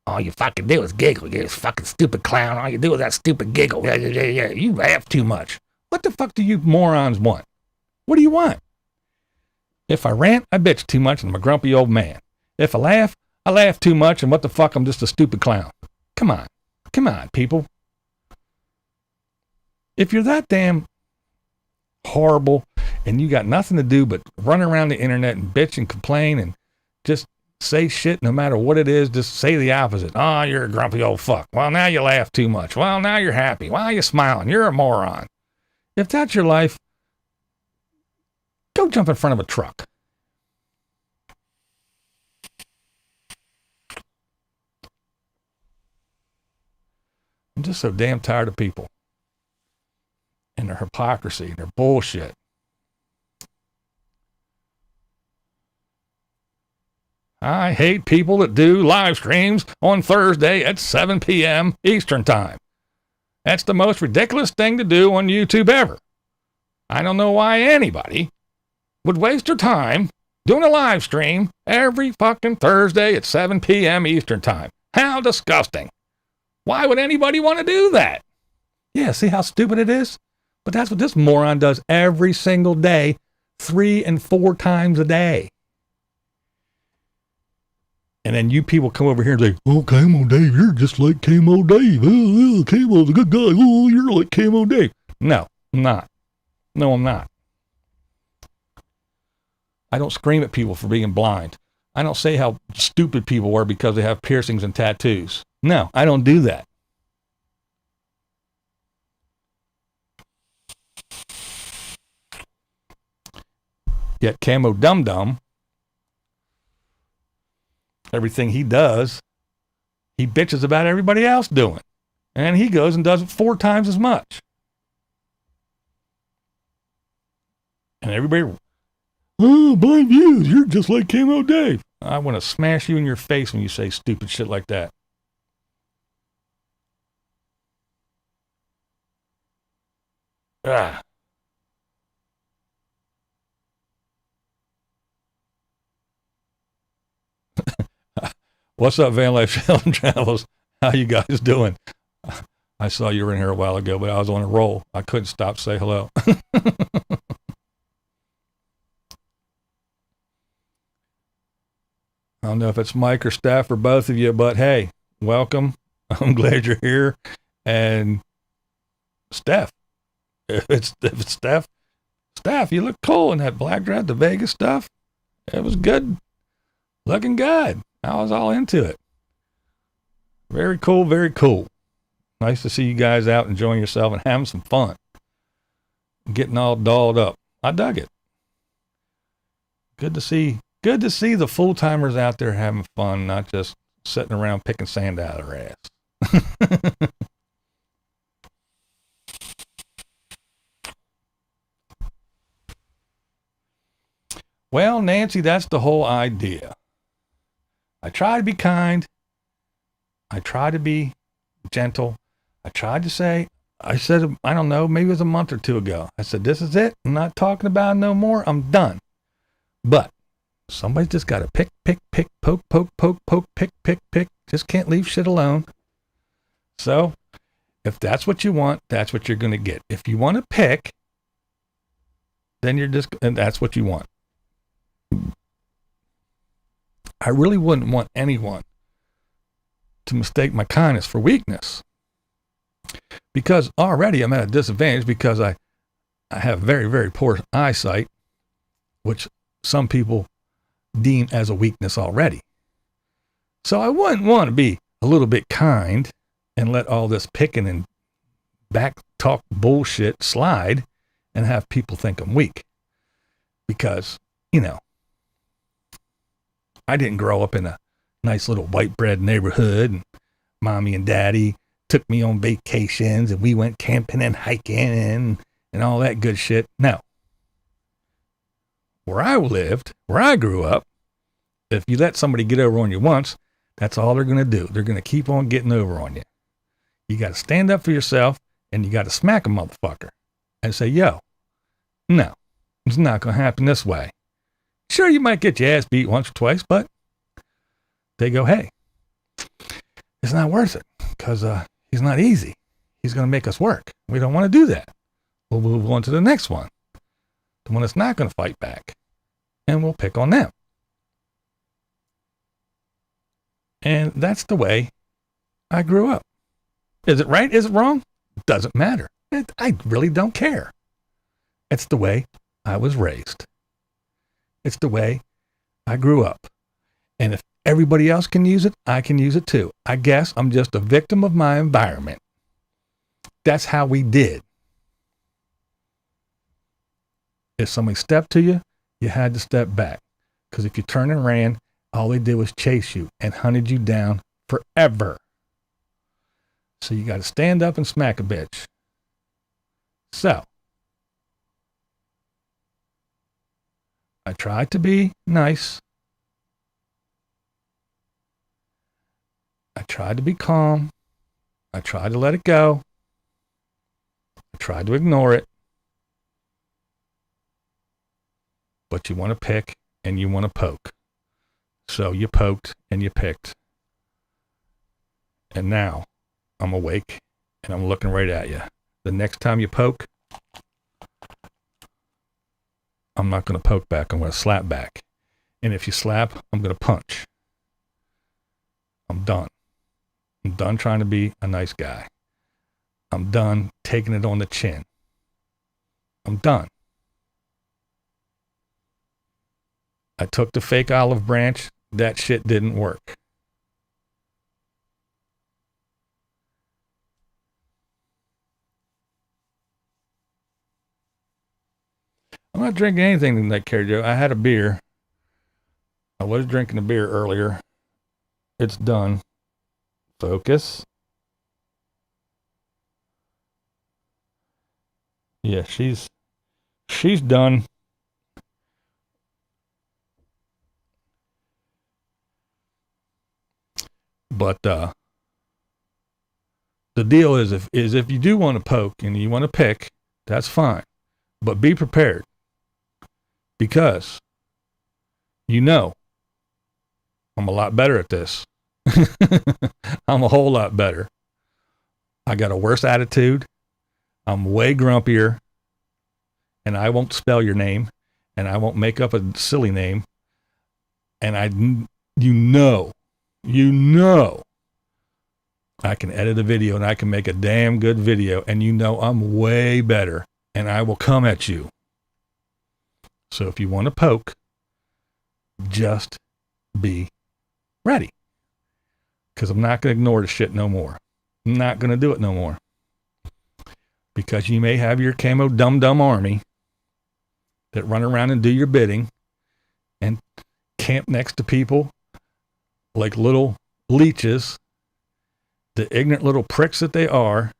All you fucking do is giggle. You fucking stupid clown. All you do is that stupid giggle. Yeah. You laugh too much. What the fuck do you morons want? What do you want? If I rant, I bitch too much and I'm a grumpy old man. If I laugh too much and what the fuck, I'm just a stupid clown. Come on, people. If you're that damn horrible and you got nothing to do but run around the internet and bitch and complain and just say shit no matter what it is, just say the opposite. Oh, you're a grumpy old fuck. Well, now you laugh too much. Well, now you're happy. Well, you're smiling. You're a moron. If that's your life, go jump in front of a truck. I'm just so damn tired of people and their hypocrisy and their bullshit. I hate people that do live streams on Thursday at 7 p.m. Eastern Time. That's the most ridiculous thing to do on YouTube ever. I don't know why anybody would waste their time doing a live stream every fucking Thursday at 7 p.m. Eastern Time. How disgusting. Why would anybody want to do that? Yeah, see how stupid it is? But that's what this moron does every single day, 3 and 4 times a day. And then you people come over here and say, oh, Camo Dave, you're just like Camo Dave. Oh, Camo's a good guy. Oh, you're like Camo Dave. No, I'm not. No, I'm not. I don't scream at people for being blind. I don't say how stupid people are because they have piercings and tattoos. No, I don't do that. Yet Camo Dum Dum, everything he does, he bitches about everybody else doing. And he goes and does it 4 times as much. And everybody, oh, BlindViews, you're just like Camo Dave. I want to smash you in your face when you say stupid shit like that. Ah. What's up, Van Life Trail and Travels? How you guys doing? I saw you were in here a while ago, but I was on a roll. I couldn't stop to say hello. I don't know if it's Mike or Steph or both of you, but hey, welcome. I'm glad you're here. And Steph, if it's Steph, you look cool in that black dress, the Vegas stuff. It was good. Looking good. I was all into it. Very cool, very cool. Nice to see you guys out enjoying yourself and having some fun. Getting all dolled up. I dug it. Good to see the full-timers out there having fun, not just sitting around picking sand out of their ass. Well, Nancy, that's the whole idea. I try to be kind. I try to be gentle. I tried to say, I said, I don't know, maybe it was a month or 2 ago. I said, this is it. I'm not talking about it no more. I'm done. But somebody's just got to pick, poke, pick. Just can't leave shit alone. So if that's what you want, that's what you're going to get. If you want to pick, then and that's what you want. I really wouldn't want anyone to mistake my kindness for weakness, because already I'm at a disadvantage because I have very, very poor eyesight, which some people deem as a weakness already. So I wouldn't want to be a little bit kind and let all this picking and back talk bullshit slide and have people think I'm weak, because, you know, I didn't grow up in a nice little white bread neighborhood and mommy and daddy took me on vacations and we went camping and hiking and all that good shit. No. Where I lived, where I grew up, if you let somebody get over on you once, that's all they're going to do. They're going to keep on getting over on you. You got to stand up for yourself and you got to smack a motherfucker and say, yo, no, it's not going to happen this way. Sure, you might get your ass beat once or twice, but they go, hey, it's not worth it because he's not easy. He's going to make us work. We don't want to do that. We'll move on to the next one, the one that's not going to fight back, and we'll pick on them. And that's the way I grew up. Is it right? Is it wrong? Doesn't matter. I really don't care. It's the way I was raised. It's the way I grew up. And if everybody else can use it, I can use it too. I guess I'm just a victim of my environment. That's how we did. If somebody stepped to you, you had to step back. Because if you turned and ran, all they did was chase you and hunted you down forever. So you got to stand up and smack a bitch. So, I tried to be nice. I tried to be calm. I tried to let it go. I tried to ignore it. But you want to pick and you want to poke. So you poked and you picked. And now I'm awake and I'm looking right at you. The next time you poke, I'm not going to poke back. I'm going to slap back. And if you slap, I'm going to punch. I'm done. I'm done trying to be a nice guy. I'm done taking it on the chin. I'm done. I took the fake olive branch. That shit didn't work. I'm not drinking anything tonight, Carrie Joe. I had a beer. I was drinking a beer earlier. It's done. Focus. Yeah, she's done. But the deal is if you do want to poke and you want to pick, that's fine. But be prepared. Because you know I'm a lot better at this. I'm a whole lot better. I got a worse attitude. I'm way grumpier. And I won't spell your name. And I won't make up a silly name. And you know, I can edit a video and I can make a damn good video. And you know I'm way better. And I will come at you. So if you want to poke, just be ready. Because I'm not going to ignore the shit no more. I'm not going to do it no more. Because you may have your camo dum-dum army that run around and do your bidding and camp next to people like little leeches, the ignorant little pricks that they are,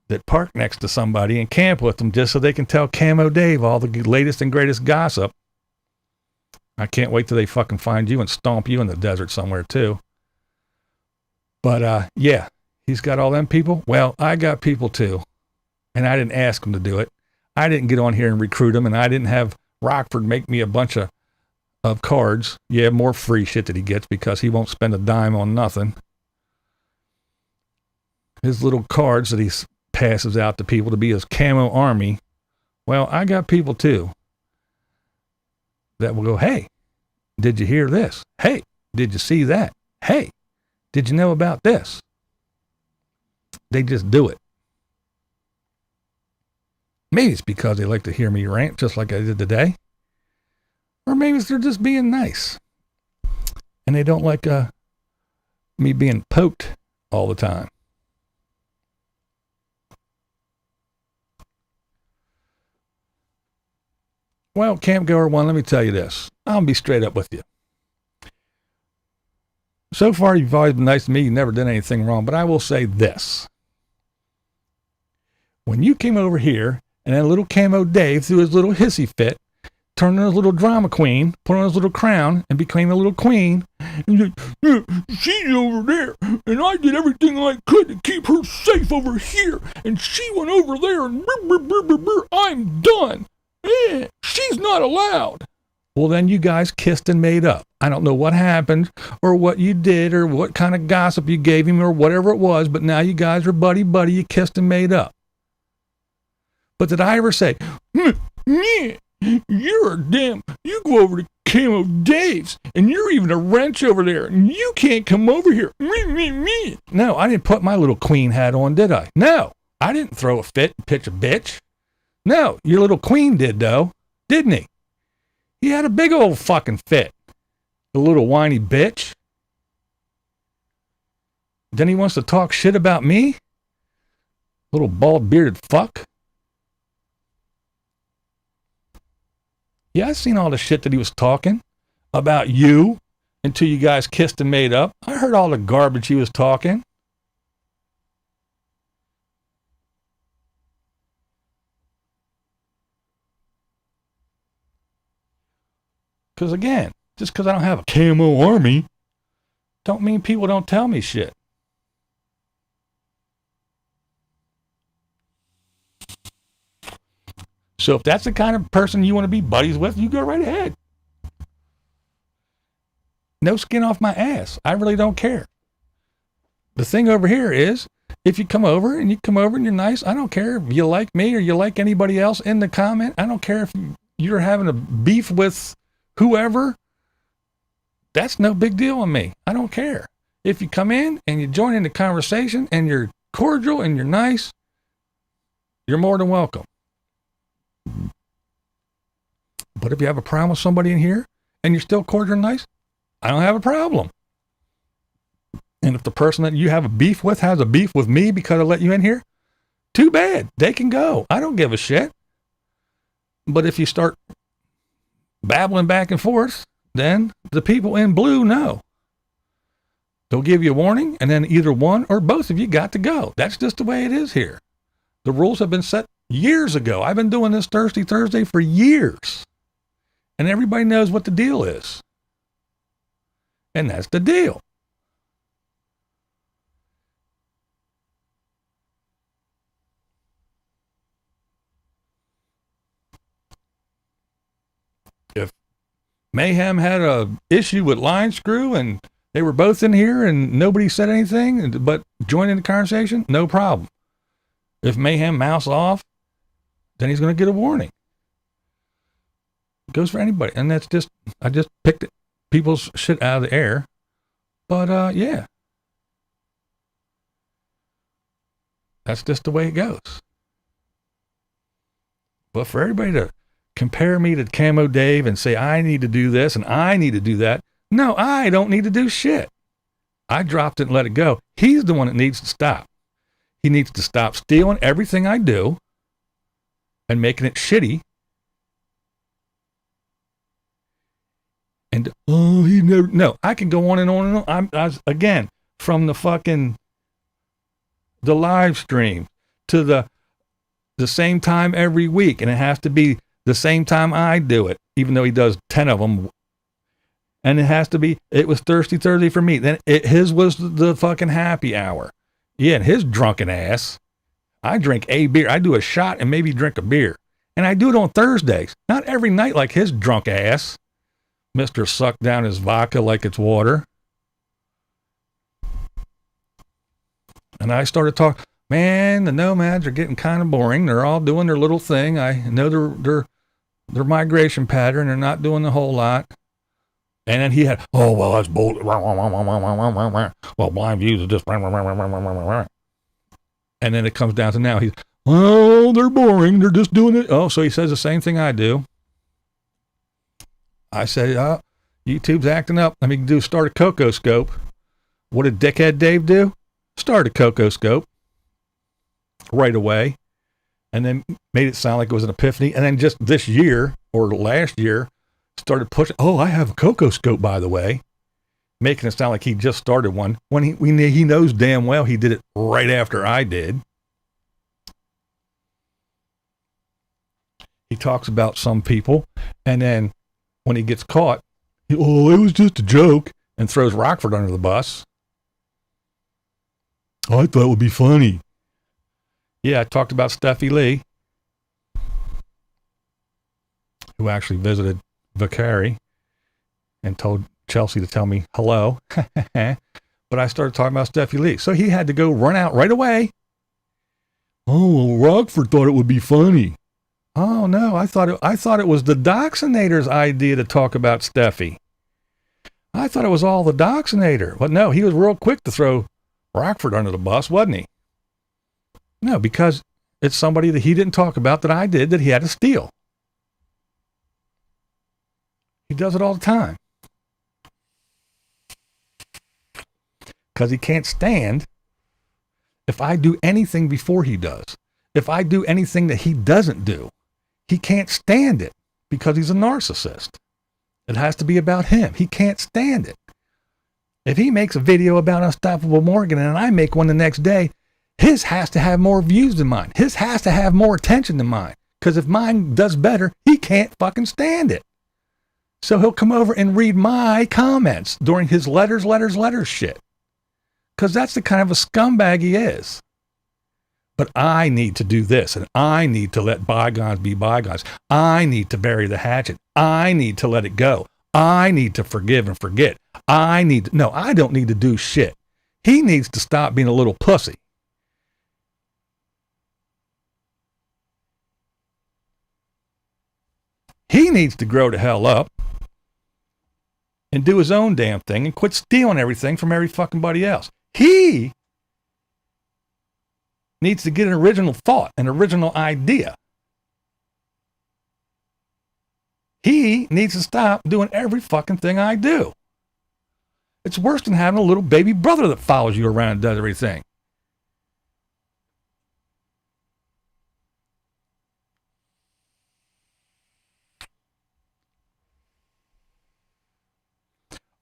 that park next to somebody and camp with them just so they can tell Camo Dave all the latest and greatest gossip. I can't wait till they fucking find you and stomp you in the desert somewhere too. But yeah, he's got all them people. Well, I got people too. And I didn't ask him to do it. I didn't get on here and recruit them, and I didn't have Rockford make me a bunch of cards. Yeah, more free shit that he gets because he won't spend a dime on nothing. His little cards that he's passes out to people to be his camo army. Well, I got people too that will go, hey, did you hear this? Hey, did you see that? Hey, did you know about this? They just do it. Maybe it's because they like to hear me rant just like I did today. Or maybe they're just being nice. And they don't like me being poked all the time. Well, Campgoer One, let me tell you this. I'll be straight up with you. So far, you've always been nice to me. You never did anything wrong. But I will say this. When you came over here, and that little Camo Dave threw his little hissy fit, turned into a little drama queen, put on his little crown, and became a little queen. And she's over there, and I did everything I could to keep her safe over here, and she went over there, and I'm done. She's not allowed. Well, then you guys kissed and made up. I don't know what happened, or what you did, or what kind of gossip you gave him, or whatever it was, but now you guys are buddy-buddy, you kissed and made up. But did I ever say, you're a damn, you go over to Camo Dave's, and you're even a wrench over there, and you can't come over here. Me. No, I didn't put my little queen hat on, did I? No, I didn't throw a fit and pitch a bitch. No, your little queen did, though, didn't he? He had a big old fucking fit. The little whiny bitch. Then he wants to talk shit about me? Little bald-bearded fuck. Yeah, I seen all the shit that he was talking about you until you guys kissed and made up. I heard all the garbage he was talking. Because again, just because I don't have a camo army, don't mean people don't tell me shit. So if that's the kind of person you want to be buddies with, you go right ahead. No skin off my ass. I really don't care. The thing over here is, if you come over and you're nice, I don't care if you like me or you like anybody else in the comment. I don't care if you're having a beef with whoever. That's no big deal on me. I don't care. If you come in and you join in the conversation and you're cordial and you're nice, you're more than welcome. But if you have a problem with somebody in here and you're still cordial and nice, I don't have a problem. And if the person that you have a beef with has a beef with me because I let you in here, too bad. They can go. I don't give a shit. But if you start babbling back and forth, then the people in blue know. They'll give you a warning, and then either one or both of you got to go. That's just the way it is here. The rules have been set years ago. I've been doing this Thirsty Thursday for years. And everybody knows what the deal is. And that's the deal. If Mayhem had a issue with Line Screw and they were both in here and nobody said anything but joined in the conversation, no problem. If Mayhem mouths off, then he's going to get a warning. It goes for anybody. And that's just, I just picked people's shit out of the air. But, yeah. That's just the way it goes. But for everybody to compare me to Camo Dave and say, I need to do this and I need to do that. No, I don't need to do shit. I dropped it and let it go. He's the one that needs to stop. He needs to stop stealing everything I do and making it shitty. And, oh, he never, no, I can go on and on and on. Again, from the live stream to the same time every week. And it has to be the same time I do it, even though he does 10 of them. And it was Thirsty Thursday for me. Then his was the fucking happy hour. Yeah, and his drunken ass. I drink a beer. I do a shot and maybe drink a beer. And I do it on Thursdays. Not every night like his drunk ass. Mr. Suck down his vodka like it's water. And I started talking, man, the nomads are getting kind of boring. They're all doing their little thing. I know their migration pattern. They're not doing the whole lot. And then he had, oh, well, that's bold. Well, BlindViews is just. And then it comes down to now. He's, well, they're boring. They're just doing it. Oh, so he says the same thing I do. I said, oh, YouTube's acting up. Let me start a Coco Scope. What did Dickhead Dave do? Start a Coco Scope right away. And then made it sound like it was an epiphany. And then just this year or last year, started pushing, oh, I have a Coco Scope, by the way, making it sound like he just started one when he knows damn well he did it right after I did. He talks about some people, and then when he gets caught, oh, it was just a joke, and throws Rockford under the bus. Oh, I thought it would be funny. Yeah, I talked about Steffi Lee, who actually visited Vicari and told Chelsea to tell me hello. But I started talking about Steffi Lee. So he had to go run out right away. Oh, well, Rockford thought it would be funny. Oh, no, I thought it was the Doxinator's idea to talk about Steffi. I thought it was all the Doxinator. But no, he was real quick to throw Rockford under the bus, wasn't he? No, because it's somebody that he didn't talk about that I did that he had to steal. He does it all the time. Because he can't stand if I do anything before he does. If I do anything that he doesn't do, he can't stand it because he's a narcissist. It has to be about him. He can't stand it. If he makes a video about Unstoppable Morgan and I make one the next day, his has to have more views than mine. His has to have more attention than mine. Because if mine does better, he can't fucking stand it. So he'll come over and read my comments during his letters shit. Because that's the kind of a scumbag he is. But I need to do this, and I need to let bygones be bygones. I need to bury the hatchet. I need to let it go. I need to forgive and forget. I don't need to do shit. He needs to stop being a little pussy. He needs to grow the hell up and do his own damn thing and quit stealing everything from every fucking body else. He needs to get an original thought, an original idea. He needs to stop doing every fucking thing I do. It's worse than having a little baby brother that follows you around and does everything.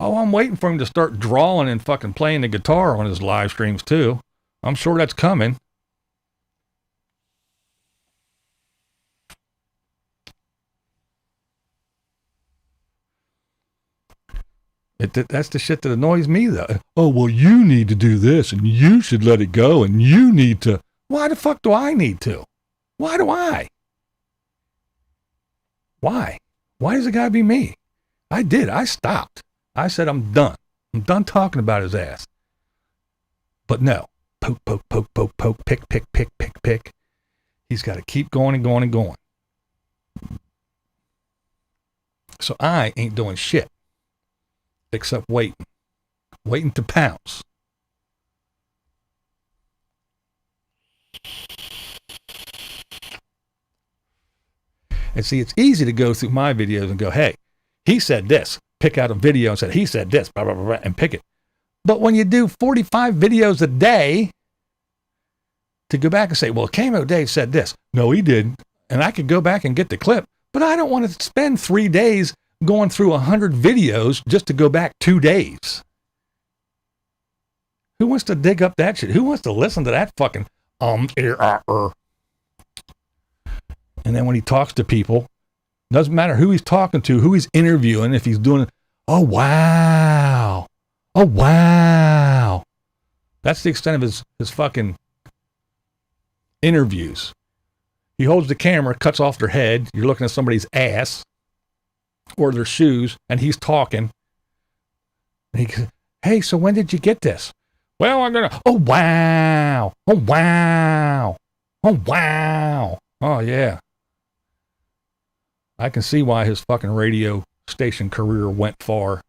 Oh, I'm waiting for him to start drawing and fucking playing the guitar on his live streams too. I'm sure that's coming. That's the shit that annoys me though. Oh, well, you need to do this and you should let it go and you need to. Why the fuck do I need to? Why do I? Why? Why does it gotta be me? I stopped. I said, I'm done. I'm done talking about his ass. But no. Poke, poke, poke, poke, poke, pick, pick, pick, pick, pick. He's got to keep going and going and going. So I ain't doing shit except waiting to pounce. And see, it's easy to go through my videos and go, hey, he said this. Pick out a video and said, he said this, blah, blah, blah, blah, and pick it. But when you do 45 videos a day, to go back and say, well, Camo Dave said this. No, he didn't. And I could go back and get the clip, but I don't want to spend 3 days going through 100 videos just to go back 2 days. Who wants to dig up that shit? Who wants to listen to that fucking And then when he talks to people, doesn't matter who he's talking to, who he's interviewing, if he's doing, oh, wow. Oh, wow. That's the extent of his fucking interviews. He holds the camera, cuts off their head. You're looking at somebody's ass or their shoes, and he's talking. And he goes, hey, so when did you get this? Well, I'm going to, oh, wow. Oh, wow. Oh, wow. Oh, yeah. I can see why his fucking radio station career went far.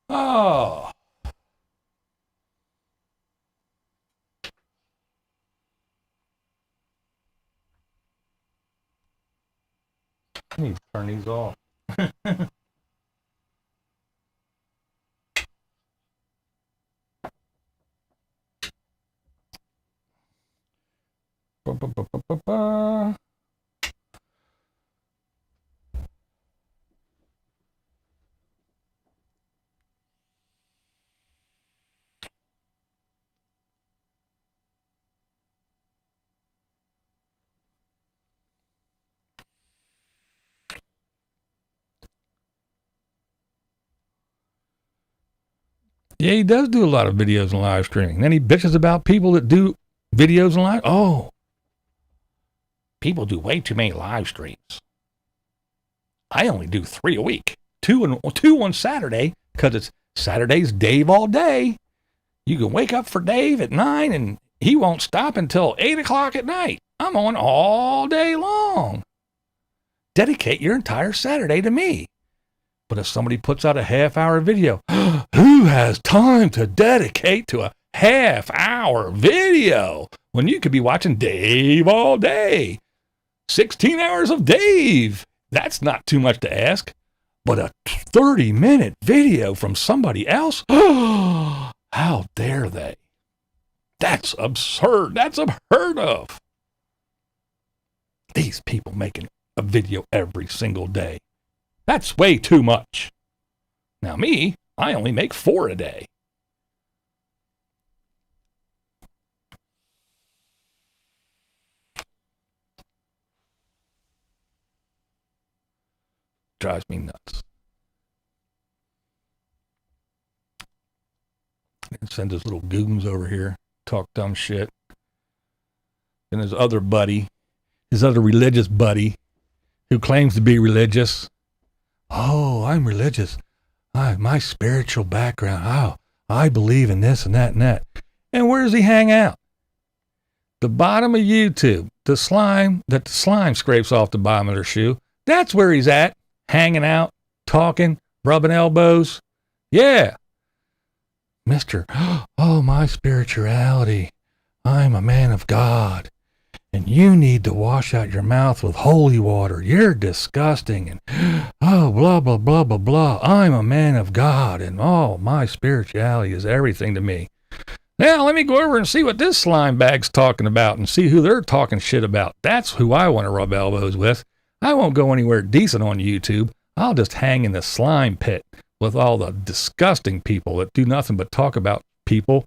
Oh. I need to turn these off. Yeah, he does do a lot of videos and live streaming. Then he bitches about people that do videos and live. Oh, people do way too many live streams. I only do 3 a week. Two on Saturday, because it's Saturday's Dave all day. You can wake up for Dave at 9 and he won't stop until 8 o'clock at night. I'm on all day long. Dedicate your entire Saturday to me. But if somebody puts out a half-hour video, who has time to dedicate to a half-hour video when you could be watching Dave all day? 16 hours of Dave. That's not too much to ask. But a 30-minute video from somebody else? How dare they? That's absurd. That's unheard of. These people making a video every single day. That's way too much. Now me, I only make 4 a day. Drives me nuts. And sends his little goons over here, talk dumb shit. And his other buddy, his other religious buddy, who claims to be religious. Oh, I'm religious. My spiritual background. Oh, I believe in this and that and that. And where does he hang out? The bottom of YouTube. The slime that the slime scrapes off the bottom of their shoe. That's where he's at. Hanging out, talking, rubbing elbows. Yeah. Mr. Oh, my spirituality. I'm a man of God. And you need to wash out your mouth with holy water. You're disgusting. And oh, blah, blah, blah, blah, blah. I'm a man of God. And oh, my spirituality is everything to me. Now, let me go over and see what this slime bag's talking about and see who they're talking shit about. That's who I want to rub elbows with. I won't go anywhere decent on YouTube. I'll just hang in the slime pit with all the disgusting people that do nothing but talk about people,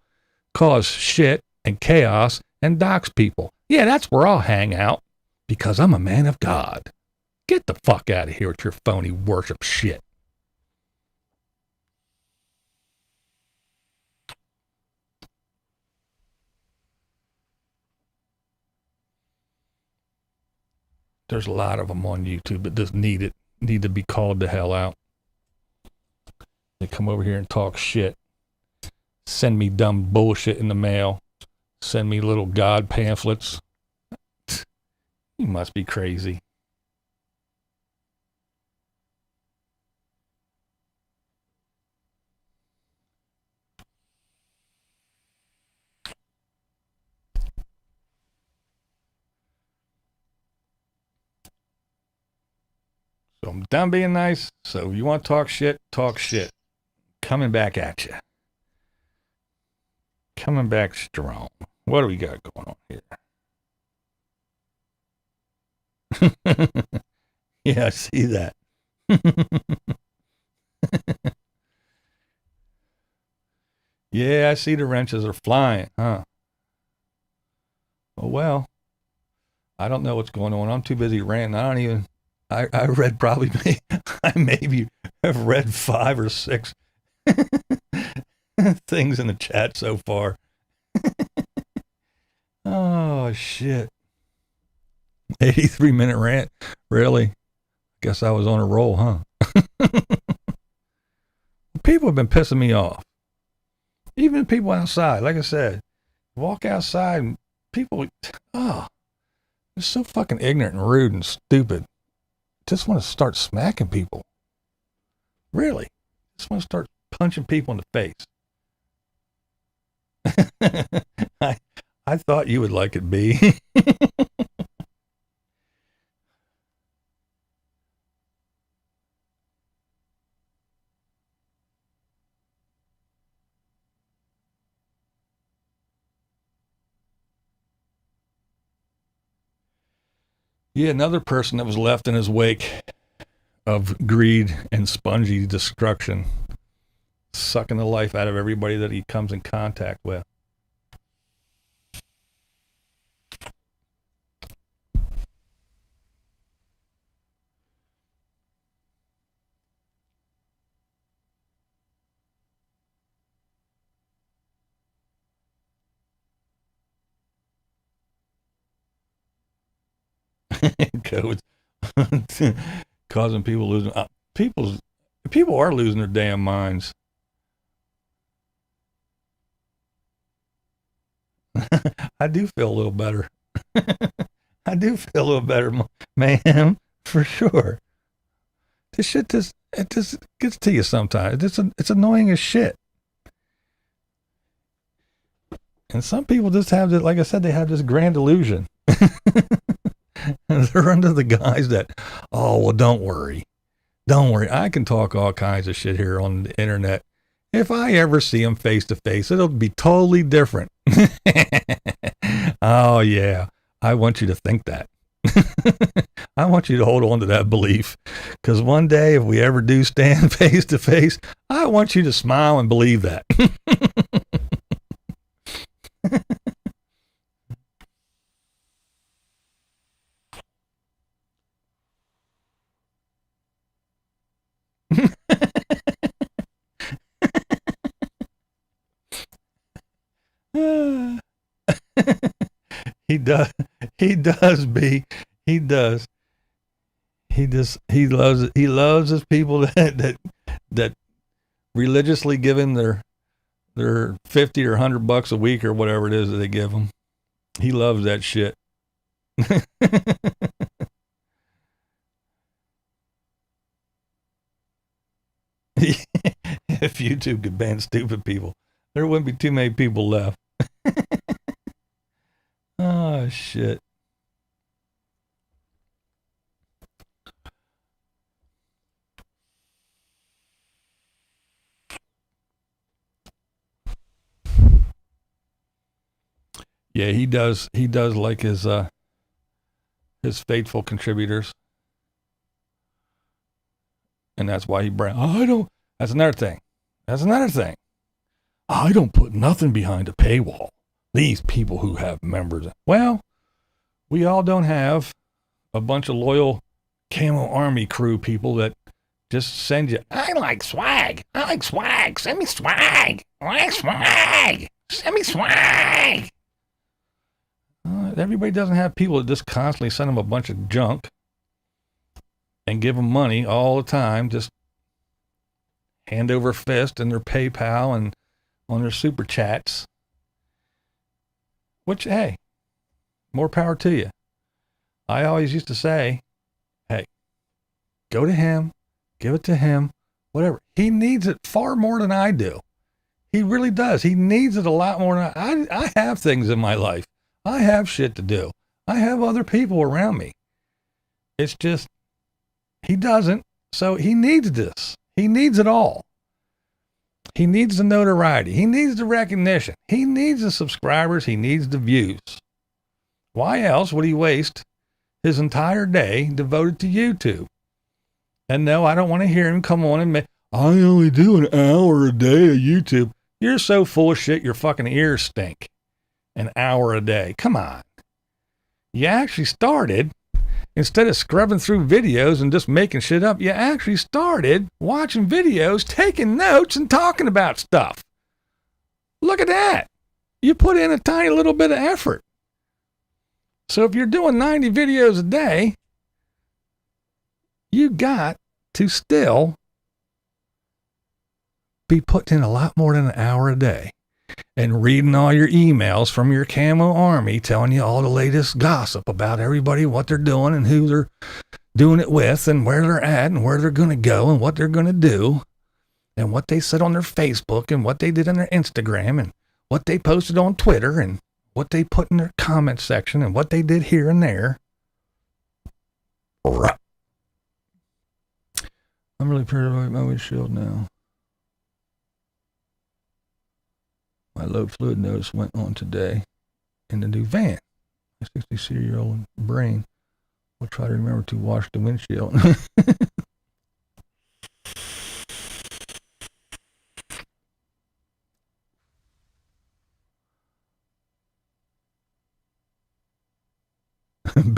cause shit and chaos, and dox people. Yeah, that's where I'll hang out because I'm a man of God. Get the fuck out of here with your phony worship shit. There's a lot of them on YouTube that just need to be called the hell out. They come over here and talk shit. Send me dumb bullshit in the mail. Send me little God pamphlets. You must be crazy. So I'm done being nice. So if you want to talk shit, talk shit. Coming back at you. Coming back strong. What do we got going on here? Yeah, I see that. Yeah, I see the wrenches are flying, huh? Oh, well. I don't know what's going on. I'm too busy ranting. I read probably, I maybe have read 5 or 6 things in the chat so far. Oh, shit. 83-minute rant. Really? Guess I was on a roll, huh? People have been pissing me off. Even people outside. Like I said, walk outside and people, they're so fucking ignorant and rude and stupid. Just want to start smacking people. Really? Just want to start punching people in the face. I thought you would like it, B. Yeah, another person that was left in his wake of greed and spongy destruction, sucking the life out of everybody that he comes in contact with. COVID's causing people losing. People are losing their damn minds. I do feel a little better. I do feel a little better, man, for sure. This shit just gets to you sometimes. It's annoying as shit. And some people just have this, like I said, they have this grand illusion. And they're under the guise that, oh, well, don't worry. Don't worry. I can talk all kinds of shit here on the internet. If I ever see them face to face, it'll be totally different. Oh, yeah. I want you to think that. I want you to hold on to that belief. Because one day, if we ever do stand face to face, I want you to smile and believe that. He does. He does. He loves it. He loves his people that religiously give him their $50 or $100 a week or whatever it is that they give him. He loves that shit. If YouTube could ban stupid people, there wouldn't be too many people left. Oh, shit. Yeah, he does like his faithful contributors. And that's why that's another thing. I don't put nothing behind a paywall. These people who have members. Well, we all don't have a bunch of loyal Camo Army crew people that just send you, I like swag. Send me swag. I like swag. Send me swag. Everybody doesn't have people that just constantly send them a bunch of junk and give them money all the time, just hand over fist in their PayPal and on their super chats. Which, hey, more power to you. I always used to say, hey, go to him, give it to him, whatever. He needs it far more than I do. He really does. He needs it a lot more than I have things in my life. I have shit to do. I have other people around me. It's just, he doesn't. So he needs this. He needs it all. He needs the notoriety. He needs the recognition. He needs the subscribers. He needs the views. Why else would he waste his entire day devoted to YouTube? And no, I don't want to hear him come on and I only do an hour a day of YouTube. You're so full of shit, your fucking ears stink. An hour a day. Come on. You actually started, instead of scrubbing through videos and just making shit up, you actually started watching videos, taking notes, and talking about stuff. Look at that. You put in a tiny little bit of effort. So if you're doing 90 videos a day, you got to still be putting in a lot more than an hour a day. And reading all your emails from your Camo Army telling you all the latest gossip about everybody, what they're doing and who they're doing it with and where they're at and where they're going to go and what they're going to do and what they said on their Facebook and what they did on their Instagram and what they posted on Twitter and what they put in their comment section and what they did here and there. I'm really proud of my windshield now. My low fluid notice went on today in the new van. My 60-year-old brain will try to remember to wash the windshield.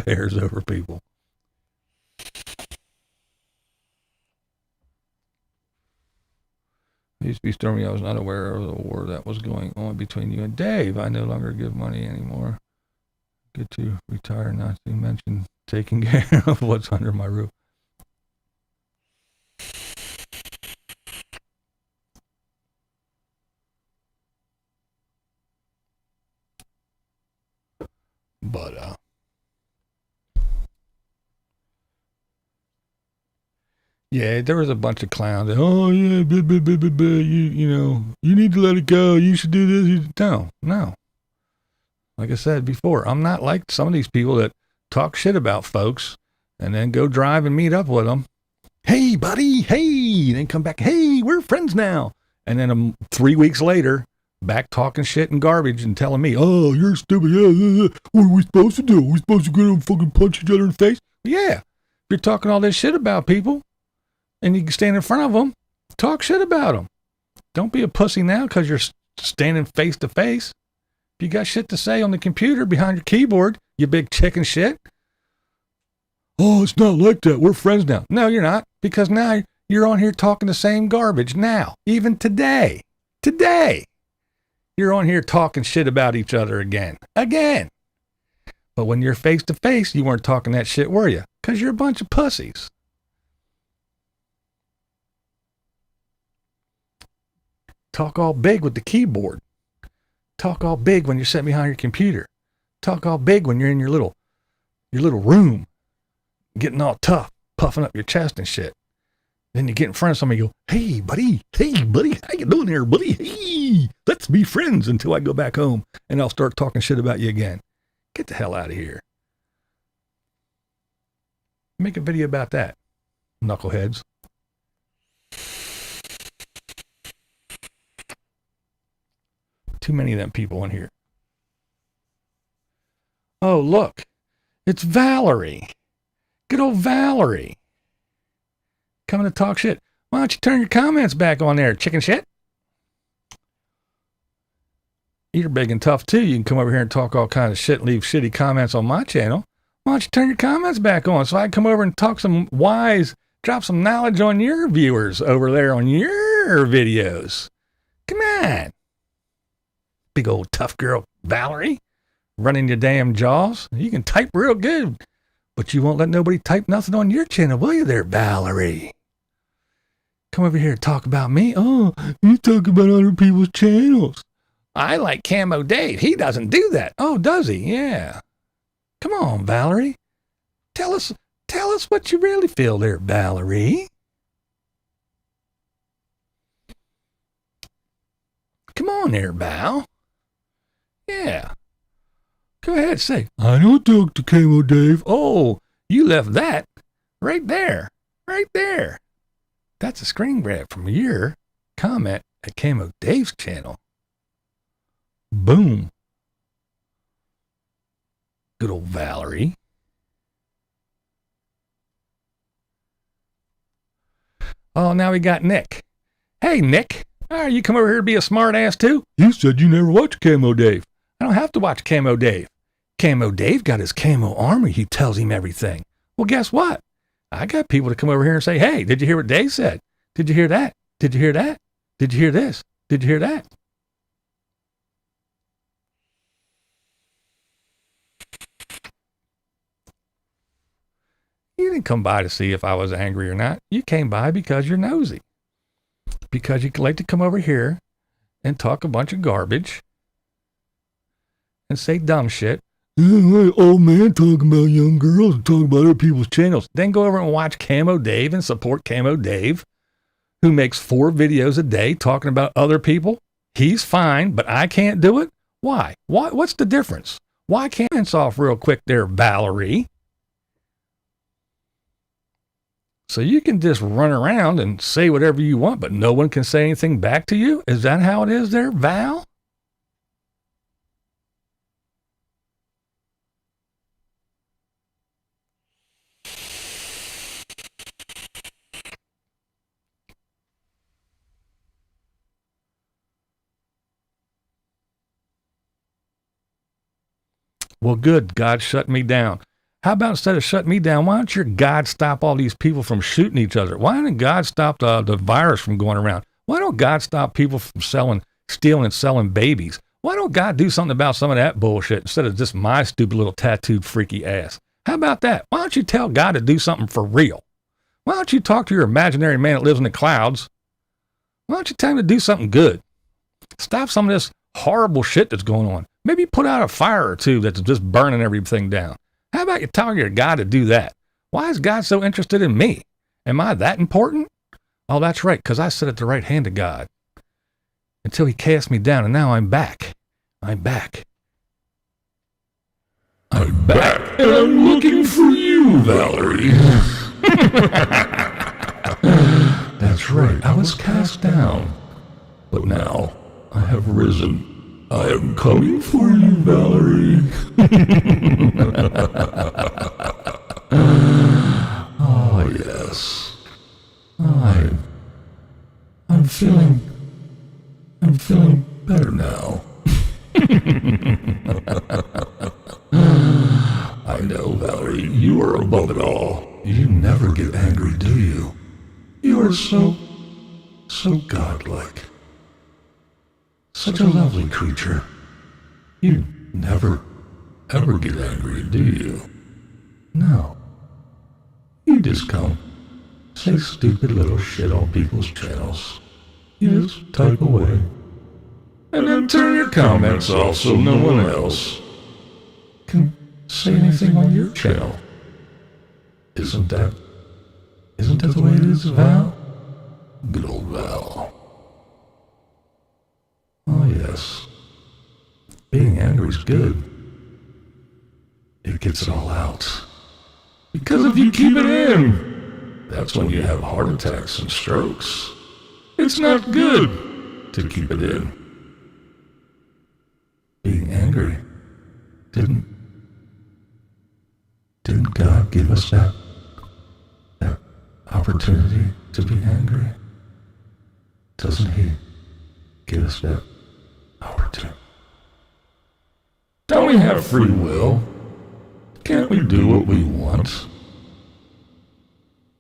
Bears over people. It used to be stormy. I was not aware of the war that was going on between you and Dave. I no longer give money anymore. Good to retire, not to mention taking care of what's under my roof. But, yeah, there was a bunch of clowns. Oh, yeah, blah, blah, blah, blah, blah. You know, you need to let it go. You should do this. No. Like I said before, I'm not like some of these people that talk shit about folks and then go drive and meet up with them. Hey, buddy. Hey. Then come back. Hey, we're friends now. And then 3 weeks later, back talking shit and garbage and telling me, oh, you're stupid. Yeah. What are we supposed to do? Are we supposed to go and fucking punch each other in the face? Yeah. If you're talking all this shit about people and you can stand in front of them, talk shit about them. Don't be a pussy now because you're standing face to face. If you got shit to say on the computer behind your keyboard, you big chicken shit. Oh, it's not like that. We're friends now. No, you're not, because now you're on here talking the same garbage now. Even today. You're on here talking shit about each other again. But when you're face to face, you weren't talking that shit, were you? Because you're a bunch of pussies. Talk all big with the keyboard. Talk all big when you're sitting behind your computer. Talk all big when you're in your little room, getting all tough, puffing up your chest and shit. Then you get in front of somebody and go, hey, buddy, how you doing here, buddy? Hey, let's be friends until I go back home and I'll start talking shit about you again. Get the hell out of here. Make a video about that, knuckleheads. Too many of them people in here. Oh, look, it's Valerie. Good old Valerie. Coming to talk shit. Why don't you turn your comments back on there, chicken shit? You're big and tough too. You can come over here and talk all kinds of shit and leave shitty comments on my channel. Why don't you turn your comments back on so I can come over and talk some wise, drop some knowledge on your viewers over there on your videos. Come on. Big old tough girl Valerie, running your damn jaws. You can type real good, but you won't let nobody type nothing on your channel, will you there, Valerie? Come over here and talk about me. Oh, you talk about other people's channels. I like Camo Dave. He doesn't do that. Oh, does he? Yeah. Come on, Valerie. Tell us what you really feel there, Valerie. Come on there, Val. Yeah. Go ahead, say, I don't talk to Camo Dave. Oh, you left that right there. That's a screen grab from your comment at Camo Dave's channel. Boom. Good old Valerie. Oh, now we got Nick. Hey, Nick. You come over here to be a smart ass too? You said you never watched Camo Dave. I don't have to watch Camo Dave. Camo Dave got his camo army. He tells him everything. Well, guess what? I got people to come over here and say, hey, did you hear what Dave said? Did you hear that? Did you hear that? Did you hear this? Did you hear that? You didn't come by to see if I was angry or not. You came by because you're nosy. Because you like to come over here and talk a bunch of garbage and say dumb shit. Old man talking about young girls and talking about other people's channels. Then go over and watch Camo Dave and support Camo Dave, who makes 4 videos a day talking about other people. He's fine, but I can't do it. Why? What's the difference? Why can't I answer off real quick there, Valerie? So you can just run around and say whatever you want, but no one can say anything back to you? Is that how it is there, Val? Well, good. God shut me down. How about instead of shutting me down, why don't your God stop all these people from shooting each other? Why don't God stop the virus from going around? Why don't God stop people from stealing and selling babies? Why don't God do something about some of that bullshit instead of just my stupid little tattooed freaky ass? How about that? Why don't you tell God to do something for real? Why don't you talk to your imaginary man that lives in the clouds? Why don't you tell him to do something good? Stop some of this horrible shit that's going on. Maybe put out a fire or two that's just burning everything down. How about you tell your God to do that? Why is God so interested in me? Am I that important? Oh, that's right, because I sit at the right hand of God until he cast me down, and now I'm back. I'm back. I'm back, and I'm looking for you, Valerie. That's right, I was cast down, but now I have risen. I am coming for you, Valerie. Oh, yes. I'm feeling better now. I know, Valerie, you are above it all. You never get angry, do you? You are so godlike. Such a lovely creature. You never, ever get angry, do you? No. You just come, say stupid little shit on people's channels. You just type away. And then turn your comments off so no one else can say anything on your channel. Isn't that the way it is, Val? Good old Val. Oh, yes. Being angry's good. It gets it all out. Because if you keep it in, that's when you have heart attacks and strokes. It's not good to keep it in. Being angry, didn't God give us that opportunity to be angry? Doesn't he give us that opportunity? Don't we have free will? Can't we do what we want?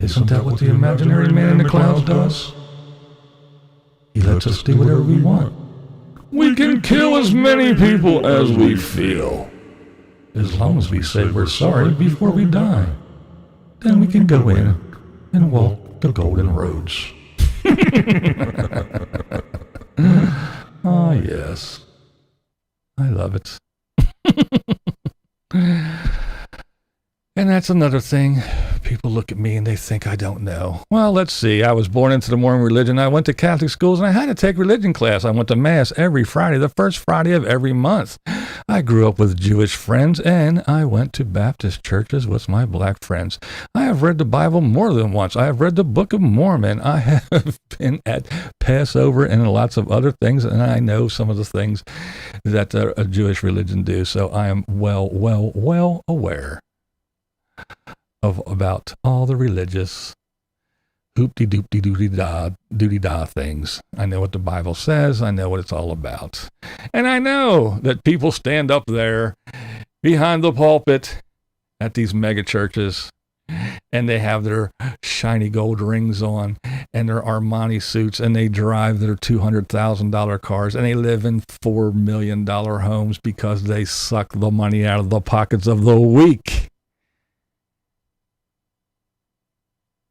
Isn't that what the imaginary man in the clouds does? He lets us do whatever we want. We can kill as many people as we feel. As long as we say we're sorry before we die. Then we can go in and walk the golden roads. Ah, yes. I love it. And that's another thing. People look at me and they think I don't know. Well, let's see. I was born into the Mormon religion. I went to Catholic schools and I had to take religion class. I went to Mass every Friday, the first Friday of every month. I grew up with Jewish friends and I went to Baptist churches with my black friends. I have read the Bible more than once. I have read the Book of Mormon. I have been at Passover and lots of other things, and I know some of the things that a Jewish religion do. So I am well aware about all the religious hoopty-doopty-doody-da things. I know what the Bible says. I know what it's all about. And I know that people stand up there behind the pulpit at these mega churches and they have their shiny gold rings on and their Armani suits and they drive their $200,000 cars and they live in $4 million homes because they suck the money out of the pockets of the weak.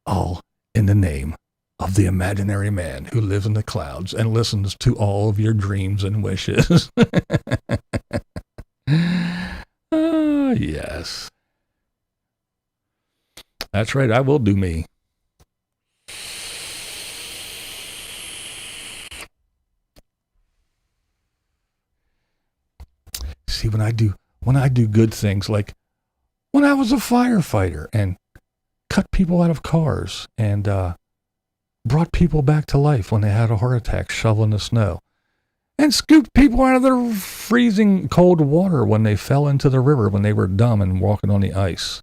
All in the name of the imaginary man who lives in the clouds and listens to all of your dreams and wishes. Ah, yes. That's right, I will do me. See, when I do good things, like when I was a firefighter and cut people out of cars and brought people back to life when they had a heart attack shoveling the snow, and scooped people out of their freezing cold water when they fell into the river when they were dumb and walking on the ice.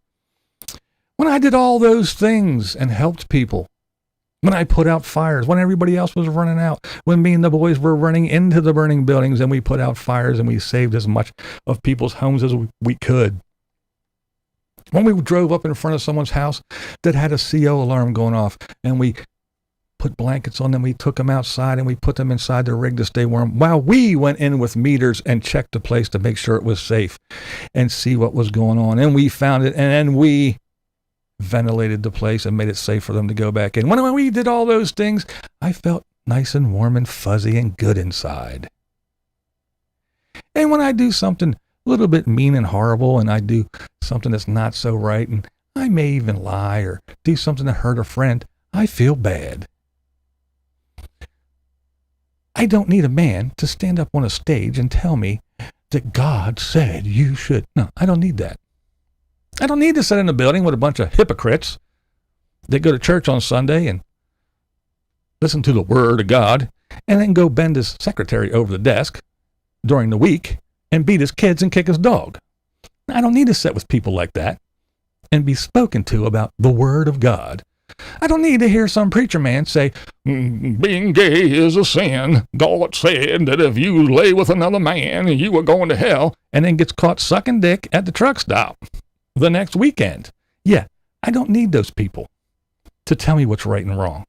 When I did all those things and helped people, when I put out fires, when everybody else was running out, when me and the boys were running into the burning buildings and we put out fires and we saved as much of people's homes as we could. When we drove up in front of someone's house that had a CO alarm going off and we put blankets on them. We took them outside and we put them inside the rig to stay warm while we went in with meters and checked the place to make sure it was safe and see what was going on. And we found it, and then we ventilated the place and made it safe for them to go back in. When we did all those things, I felt nice and warm and fuzzy and good inside. And when I do something a little bit mean and horrible, and I do something that's not so right, and I may even lie or do something to hurt a friend, I feel bad. I don't need a man to stand up on a stage and tell me that God said you should. No, I don't need that. I don't need to sit in a building with a bunch of hypocrites that go to church on Sunday and listen to the word of God and then go bend his secretary over the desk during the week and beat his kids and kick his dog. I don't need to sit with people like that and be spoken to about the word of God. I don't need to hear some preacher man say, being gay is a sin. God said that if you lay with another man, you are going to hell, and then gets caught sucking dick at the truck stop the next weekend. Yeah, I don't need those people to tell me what's right and wrong.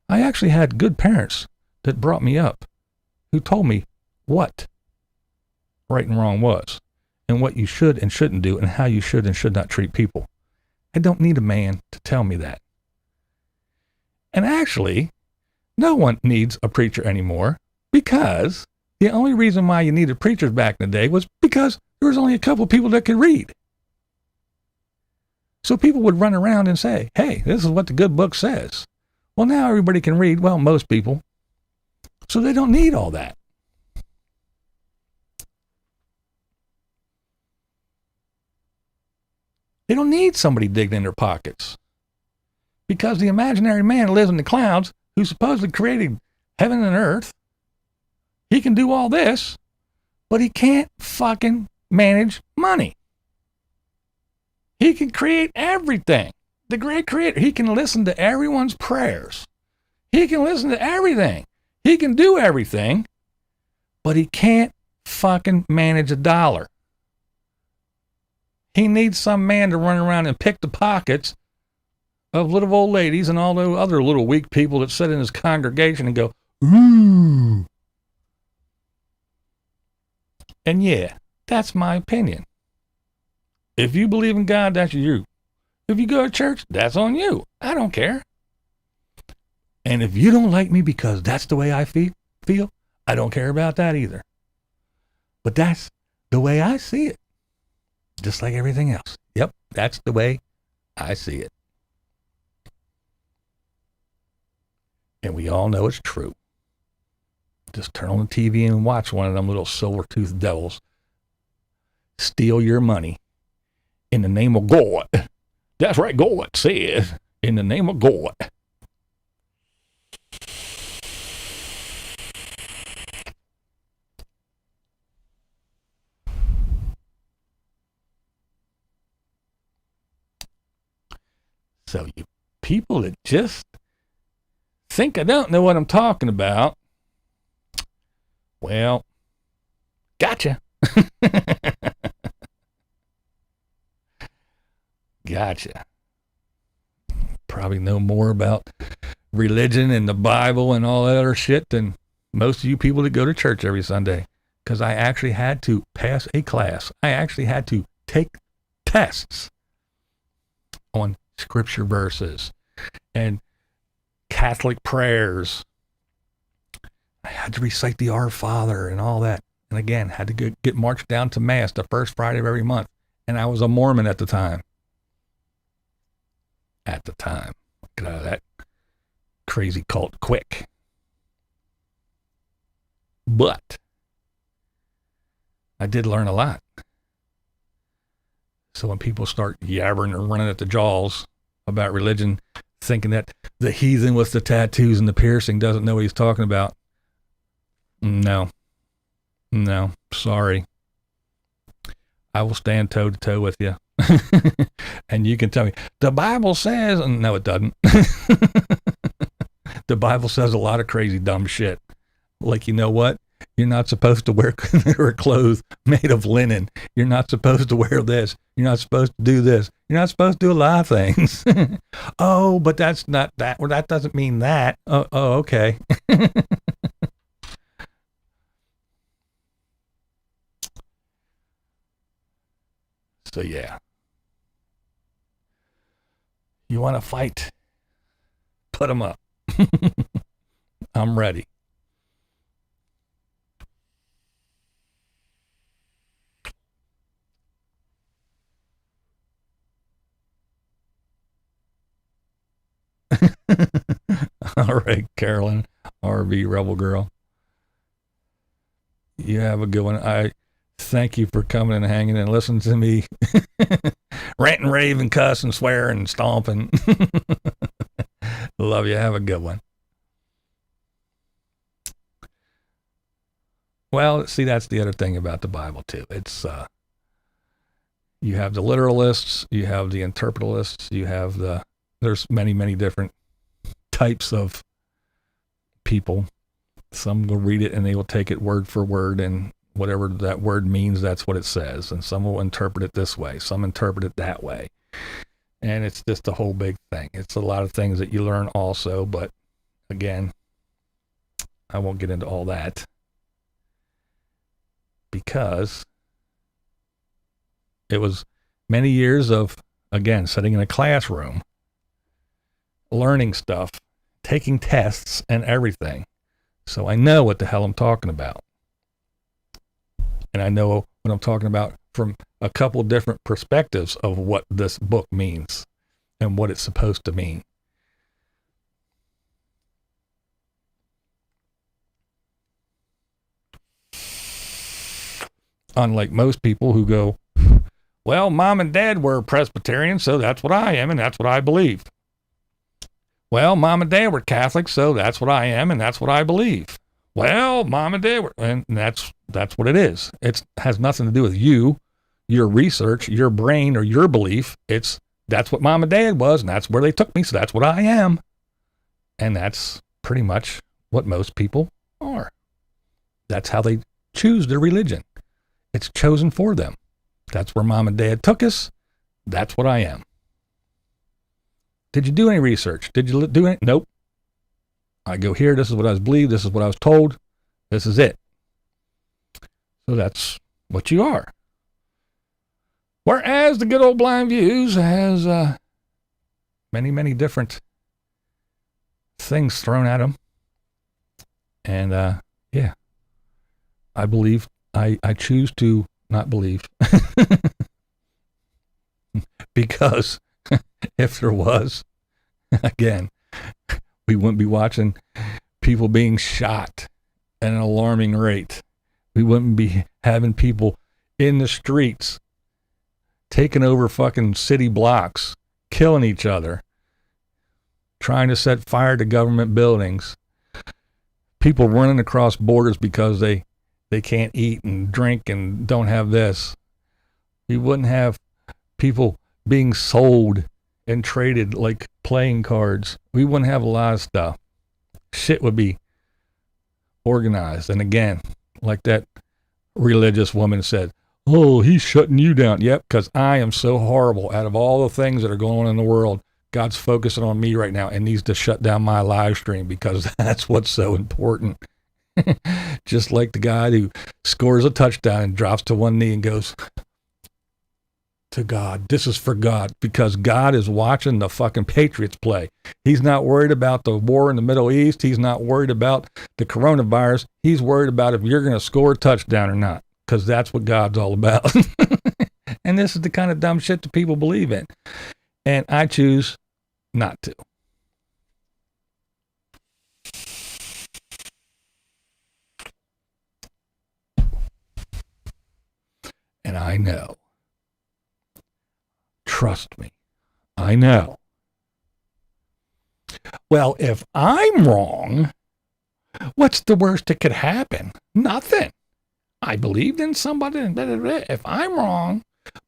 I actually had good parents that brought me up who told me what right and wrong was and what you should and shouldn't do and how you should and should not treat people. I don't need a man to tell me that. And actually, no one needs a preacher anymore, because the only reason why you needed preachers back in the day was because there was only a couple of people that could read. So people would run around and say, hey, this is what the good book says. Well, now everybody can read. Well, most people. So they don't need all that. They don't need somebody digging in their pockets. Because the imaginary man lives in the clouds, who supposedly created heaven and earth, he can do all this, but he can't fucking manage money. He can create everything. The great creator. He can listen to everyone's prayers. He can listen to everything. He can do everything, but he can't fucking manage a dollar. He needs some man to run around and pick the pockets of little old ladies and all the other little weak people that sit in his congregation and go, ooh. And yeah, that's my opinion. If you believe in God, that's you. If you go to church, that's on you. I don't care. And if you don't like me because that's the way I feel, I don't care about that either. But that's the way I see it. Just like everything else. Yep, that's the way I see it. And we all know it's true. Just turn on the TV and watch one of them little silver-toothed devils steal your money in the name of God. That's right, God says, in the name of God. So you people that just think I don't know what I'm talking about, well, gotcha. Gotcha. Probably know more about religion and the Bible and all that other shit than most of you people that go to church every Sunday. Because I actually had to pass a class. I actually had to take tests on scripture verses and Catholic prayers. I had to recite the Our Father and all that. And again, had to get marched down to Mass the first Friday of every month. And I was a Mormon at the time. Get out of that crazy cult quick. But I did learn a lot. So when people start yabbering or running at the jaws about religion, thinking that the heathen with the tattoos and the piercing doesn't know what he's talking about, no, sorry. I will stand toe to toe with you. And you can tell me, the Bible says, and no, it doesn't. The Bible says a lot of crazy dumb shit. Like, you know what? You're not supposed to wear clothes made of linen. You're not supposed to wear this. You're not supposed to do this. You're not supposed to do a lot of things. Oh, but that's not that, or that doesn't mean that. Oh, okay. So yeah. You want to fight? Put them up. I'm ready. All right, Carolyn, RV Rebel Girl. You have a good one. I thank you for coming and hanging and listening to me rant and rave and cuss and swear and stomp and love you. Have a good one. Well, see, that's the other thing about the Bible too. It's you have the literalists, you have the interpretalists, you have there's many, many different types of people. Some will read it and they will take it word for word, and whatever that word means, that's what it says. And some will interpret it this way, some interpret it that way. And it's just a whole big thing. It's a lot of things that you learn also, but again, I won't get into all that because it was many years of, again, sitting in a classroom, learning stuff, taking tests and everything. So I know what the hell I'm talking about. And I know what I'm talking about from a couple different perspectives of what this book means and what it's supposed to mean. Unlike most people who go, well, mom and dad were Presbyterian, so that's what I am, and that's what I believe. Well, mom and dad were Catholic, so that's what I am, and that's what I believe. Well, mom and dad were, and that's what it is. It has nothing to do with you, your research, your brain, or your belief. That's what mom and dad was, and that's where they took me, so that's what I am. And that's pretty much what most people are. That's how they choose their religion. It's chosen for them. That's where mom and dad took us. That's what I am. Did you do any research? Did you do any? Nope. I go here. This is what I was believed. This is what I was told. This is it. So that's what you are. Whereas the good old BlindViews has many, many different things thrown at them. And yeah, I believe, I choose to not believe. Because if there was, again, we wouldn't be watching people being shot at an alarming rate. We wouldn't be having people in the streets taking over fucking city blocks, killing each other, trying to set fire to government buildings, people running across borders because they can't eat and drink and don't have this. We wouldn't have people being sold and traded like playing cards. We wouldn't have a lot of stuff. Shit would be organized. And again, like that religious woman said, oh, he's shutting you down. Yep, because I am so horrible. Out of all the things that are going on in the world, God's focusing on me right now and needs to shut down my live stream because that's what's so important. Just like the guy who scores a touchdown and drops to one knee and goes, to God, this is for God, because God is watching the fucking Patriots play. He's not worried about the war in the Middle East. He's not worried about the coronavirus. He's worried about if you're going to score a touchdown or not, because that's what God's all about. And this is the kind of dumb shit that people believe in. And I choose not to. And I know. Trust me, I know. Well, if I'm wrong, what's the worst that could happen? Nothing. I believed in somebody, and if I'm wrong.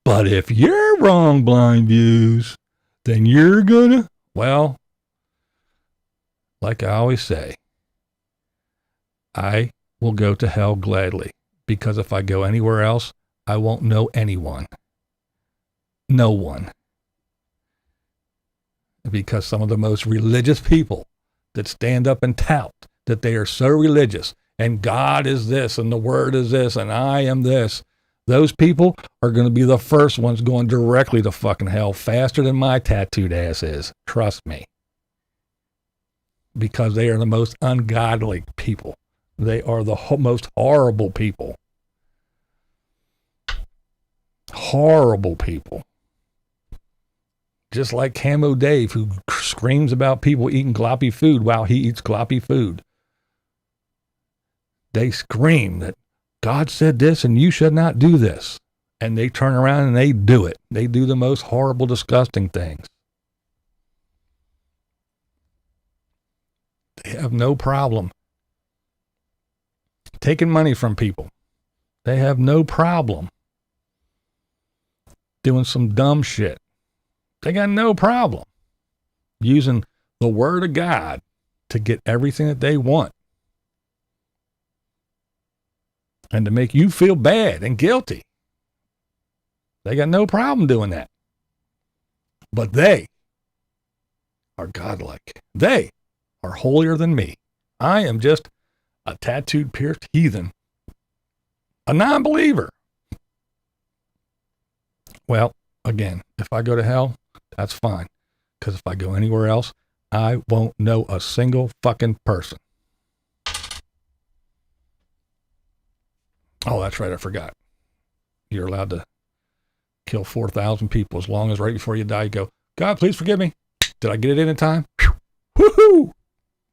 But if you're wrong, BlindViews, then you're gonna, well, like I always say, I will go to hell gladly, because if I go anywhere else, I won't know anyone. No one. because some of the most religious people that stand up and tout that they are so religious and God is this and the word is this and I am this, those people are going to be the first ones going directly to fucking hell faster than my tattooed ass is. Trust me. Because they are the most ungodly people. They are the most horrible people. Horrible people. Just like Camo Dave, who screams about people eating gloppy food while he eats gloppy food. They scream that God said this and you should not do this. And they turn around and they do it. They do the most horrible, disgusting things. They have no problem taking money from people. They have no problem doing some dumb shit. They got no problem using the word of God to get everything that they want. And to make you feel bad and guilty. They got no problem doing that. But they are godlike. They are holier than me. I am just a tattooed, pierced heathen. A non-believer. Well, again, if I go to hell, that's fine. Because if I go anywhere else, I won't know a single fucking person. Oh, that's right. I forgot. You're allowed to kill 4,000 people as long as right before you die, you go, God, please forgive me. Did I get it in time? Woohoo!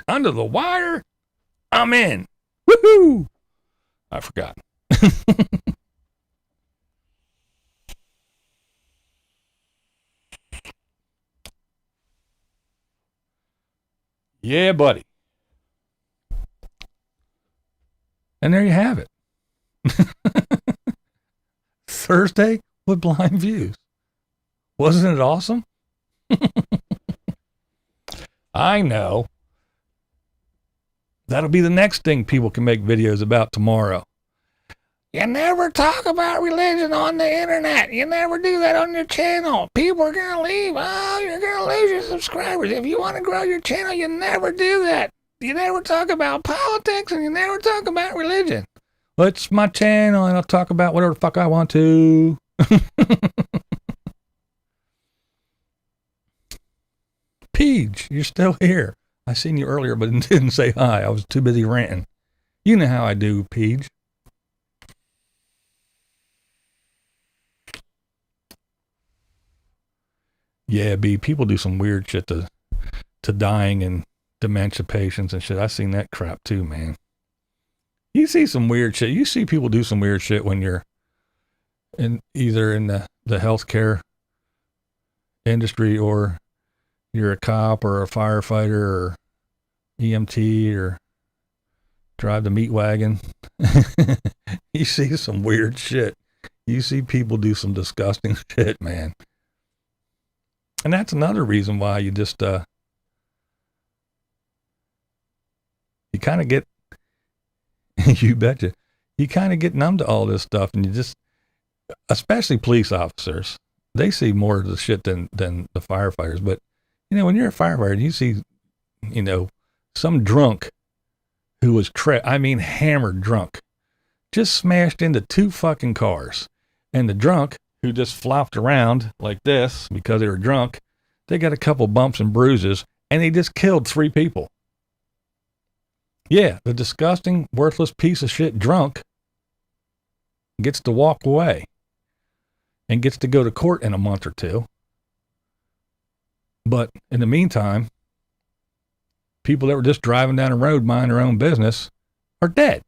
Under the wire, I'm in. Woohoo! I forgot. Yeah, buddy. And there you have it. Thursday with Blind Views. Wasn't it awesome? I know. That'll be the next thing people can make videos about tomorrow. You never talk about religion on the internet. You never do that on your channel. People are going to leave. Oh, you're going to lose your subscribers. If you want to grow your channel, you never do that. You never talk about politics and you never talk about religion. Well, it's my channel and I'll talk about whatever the fuck I want to. Peach, you're still here. I seen you earlier, but didn't say hi. I was too busy ranting. You know how I do, Peach. Yeah, B, people do some weird shit to dying and dementia patients and shit. I seen that crap too, man. You see some weird shit. You see people do some weird shit when you're either in the healthcare industry or you're a cop or a firefighter or EMT or drive the meat wagon. You see some weird shit. You see people do some disgusting shit, man. And that's another reason why you just, you kind of get, you betcha, you kind of get numb to all this stuff and you just, especially police officers, they see more of the shit than the firefighters. But, you know, when you're a firefighter, you see, you know, some drunk who was, hammered drunk, just smashed into 2 fucking cars. And the drunk who just flopped around like this because they were drunk, they got a couple bumps and bruises and they just killed 3 people. Yeah, the disgusting, worthless piece of shit drunk gets to walk away and gets to go to court in a month or 2. But in the meantime, people that were just driving down the road minding their own business are dead.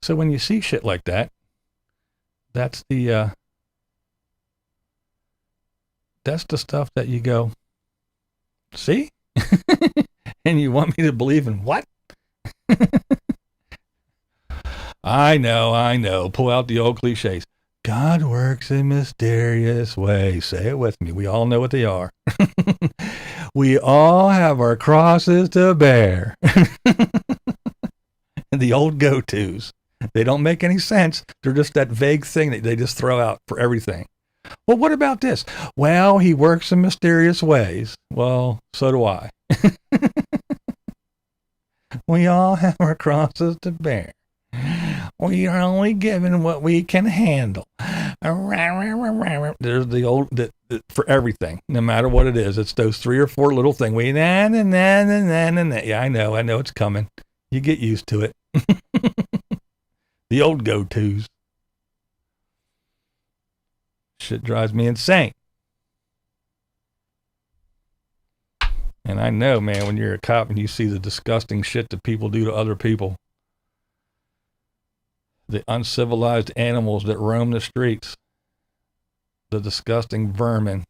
So when you see shit like that, that's the stuff that you go, see? And you want me to believe in what? I know. Pull out the old cliches. God works in mysterious ways. Say it with me. We all know what they are. We all have our crosses to bear. The old go-tos. They don't make any sense. They're just that vague thing that they just throw out for everything. Well, what about this? Well, he works in mysterious ways. Well, so do I. We all have our crosses to bear. We are only given what we can handle. There's the old, for everything, no matter what it is. It's those 3 or 4 little things. Yeah, I know it's coming. You get used to it. The old go-tos. Shit drives me insane. And I know, man, when you're a cop and you see the disgusting shit that people do to other people, the uncivilized animals that roam the streets, the disgusting vermin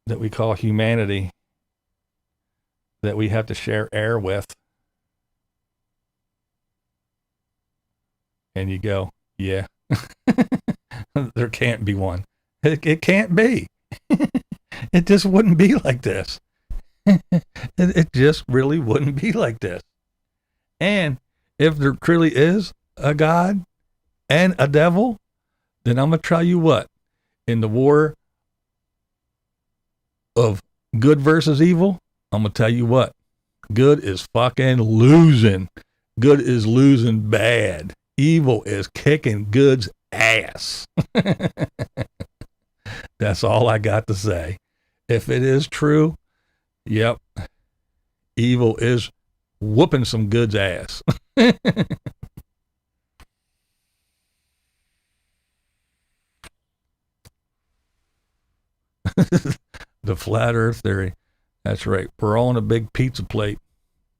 that we call humanity, that we have to share air with. And you go, yeah, there can't be one. It can't be. It just wouldn't be like this. It just really wouldn't be like this. And if there truly is a God and a devil, then I'm going to tell you what, in the war of good versus evil, I'm going to tell you what, good is fucking losing. Good is losing bad. Evil is kicking good's ass. That's all I got to say. If it is true, yep, evil is whooping some good's ass. The flat earth theory. That's right. We're all on a big pizza plate.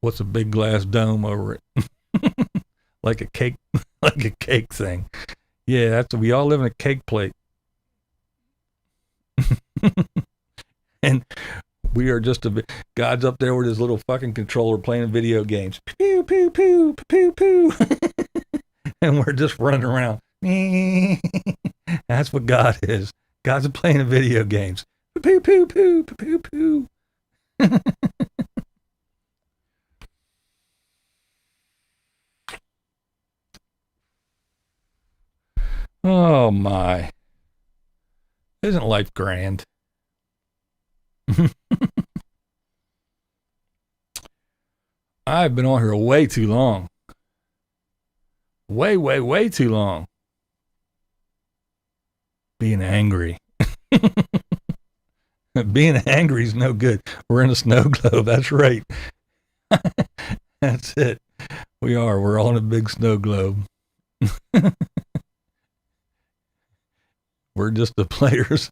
What's a big glass dome over it? Like a cake thing. Yeah, we all live in a cake plate. And we are just God's up there with his little fucking controller playing video games. Pew, pew, pew, pew, pew. And we're just running around. That's what God is. God's playing video games. Pew, pew, pew, pew, pew. Oh my. Isn't life grand? I've been on here way too long. Way too long. Being angry. Being angry is no good. We're in a snow globe. That's right. That's it. We are. We're all in a big snow globe. We're just the players.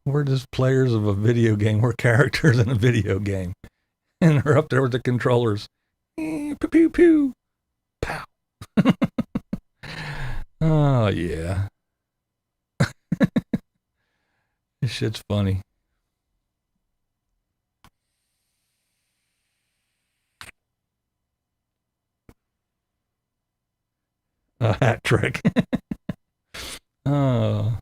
We're just players of a video game. We're characters in a video game. And they're up there with the controllers. Pew, pew, pew. Pow. Oh, yeah. This shit's funny. A hat trick. Oh.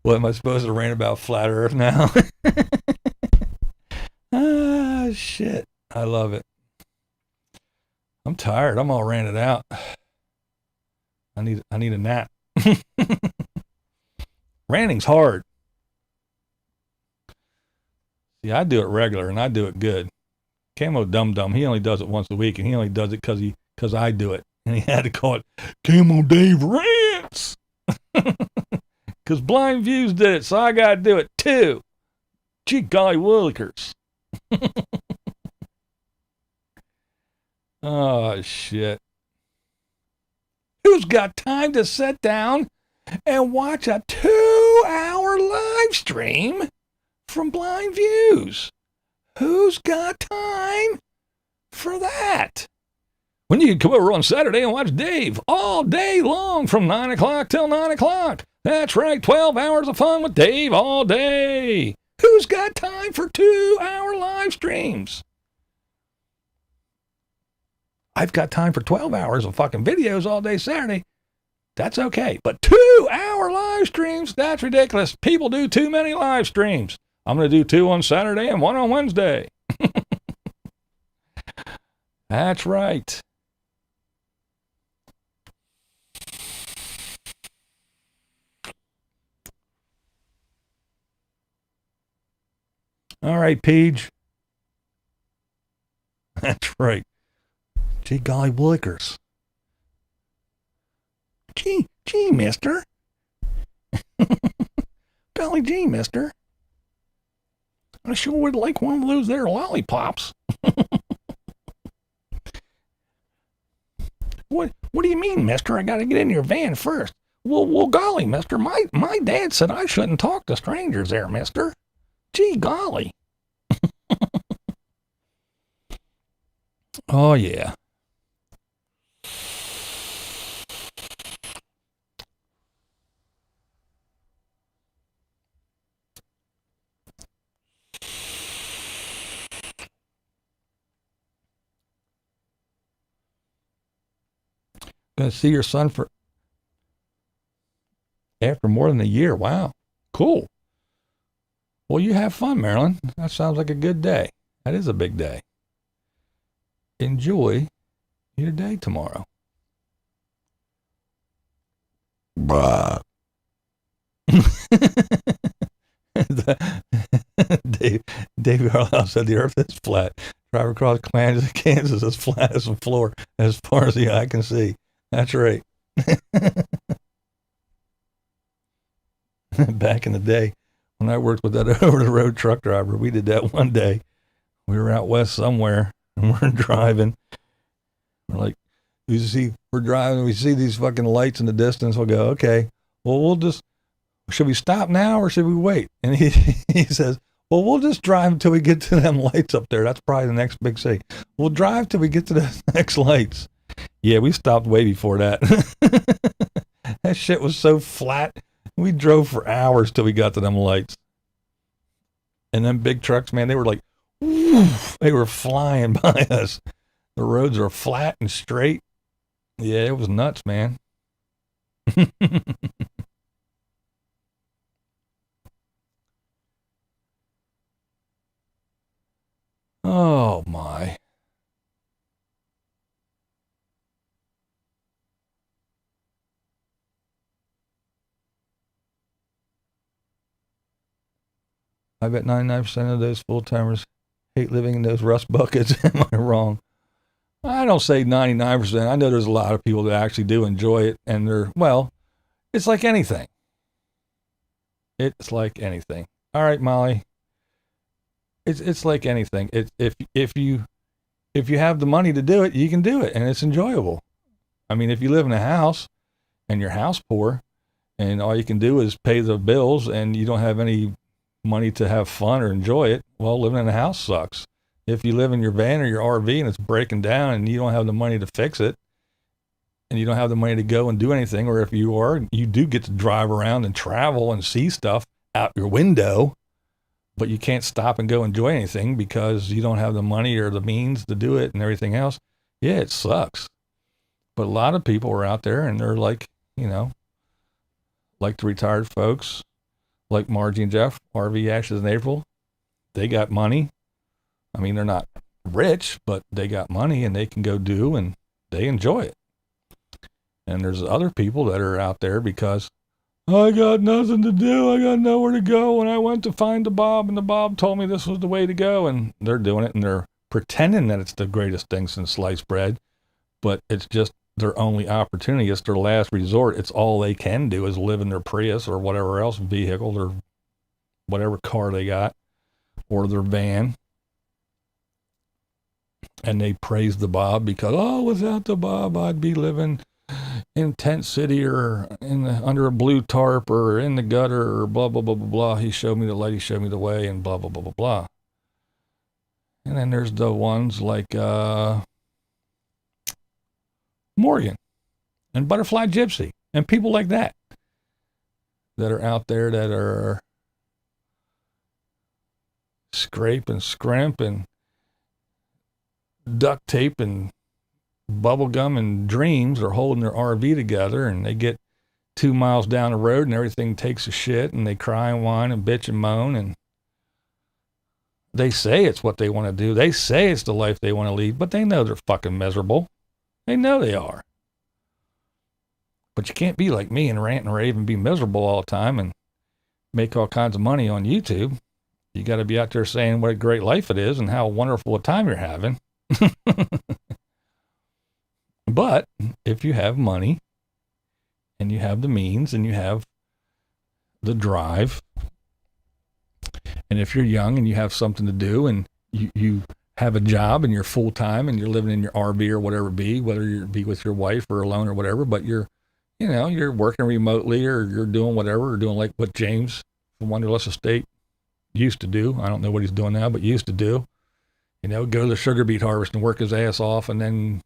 What am I supposed to rant about flat earth now? Ah, shit. I love it. I'm tired. I'm all ranted out. I need a nap. Ranting's hard. See, I do it regular and I do it good. Camo Dum Dum, he only does it once a week, and he only does it because I do it. And he had to call it Camo Dave Rants. Because BlindViews did it, so I got to do it too. Gee golly willikers. Oh, shit. Who's got time to sit down and watch a 2-hour live stream from BlindViews? Who's got time for that? When you can come over on Saturday and watch Dave all day long from 9 o'clock till 9 o'clock. That's right, 12 hours of fun with Dave all day. Who's got time for 2-hour live streams? I've got time for 12 hours of fucking videos all day Saturday. That's okay. But 2-hour live streams, that's ridiculous. People do too many live streams. I'm going to do 2 on Saturday and 1 on Wednesday. That's right. All right, Paige. That's right. Gee golly blickers. Gee, mister. Golly gee, mister. I sure would like one of those there lollipops. What do you mean, mister? I gotta get in your van first. Well, golly, mister, my dad said I shouldn't talk to strangers there, mister. Gee golly. Oh, yeah. Gonna see your son after more than a year. Wow. Cool. Well, you have fun, Marilyn. That sounds like a good day. That is a big day. Enjoy your day tomorrow. Bruh. Dave Carlisle said the earth is flat. Drive across Kansas as flat as the floor as far as the eye can see. That's right. Back in the day when I worked with that over-the-road truck driver, we did that one day. We were out west somewhere and we're driving. We're like, we're driving, we see these fucking lights in the distance. We'll go, okay, well, should we stop now or should we wait? And he says, well, we'll just drive until we get to them lights up there. That's probably the next big city. We'll drive till we get to the next lights. Yeah, we stopped way before that. That shit was so flat. We drove for hours till we got to them lights. And them big trucks, man, they were like, woof, they were flying by us. The roads are flat and straight. Yeah, it was nuts, man. Oh, my. I bet 99% of those full-timers hate living in those rust buckets. Am I wrong? I don't say 99%. I know there's a lot of people that actually do enjoy it, and it's like anything. It's like anything. All right, Molly. It's like anything. If you have the money to do it, you can do it, and it's enjoyable. I mean, if you live in a house and you're house poor, and all you can do is pay the bills, and you don't have any money to have fun or enjoy it, well, living in a house sucks. If you live in your van or your RV and it's breaking down and you don't have the money to fix it, and you don't have the money to go and do anything, or if you do get to drive around and travel and see stuff out your window, but you can't stop and go enjoy anything because you don't have the money or the means to do it and everything else, yeah, it sucks. But a lot of people are out there and they're like, like the retired folks, like Margie and Jeff, RV Ashes in April, they got money. I mean, they're not rich, but they got money and they can go do and they enjoy it. And there's other people that are out there because I got nothing to do. I got nowhere to go. And I went to find the Bob and the Bob told me this was the way to go. And they're doing it and they're pretending that it's the greatest thing since sliced bread, but it's just their only opportunity. It's their last resort. It's all they can do is live in their Prius or whatever else vehicle or whatever car they got or their van. And they praise the Bob because, without the Bob, I'd be living in Tent City or under a blue tarp or in the gutter or blah, blah, blah, blah, blah. He showed me the light, he showed me the way, and blah, blah, blah, blah, blah. And then there's the ones like Morgan and Butterfly Gypsy and people like that are out there that are scrape and scrimp and duct tape and bubble gum and dreams are holding their RV together, and they get 2 miles down the road and everything takes a shit and they cry and whine and bitch and moan and They say it's what they want to do. They say it's the life they want to lead, but they know they're fucking miserable. They know they are. But you can't be like me and rant and rave and be miserable all the time and make all kinds of money on YouTube. You got to be out there saying what a great life it is and how wonderful a time you're having. But if you have money and you have the means and you have the drive, and if you're young and you have something to do and you have a job and you're full time and you're living in your RV or whatever it be, whether you be with your wife or alone or whatever, but you're working remotely or you're doing whatever, or doing like what James from Wonderless Estate used to do. I don't know what he's doing now, but used to do. Go to the sugar beet harvest and work his ass off, and then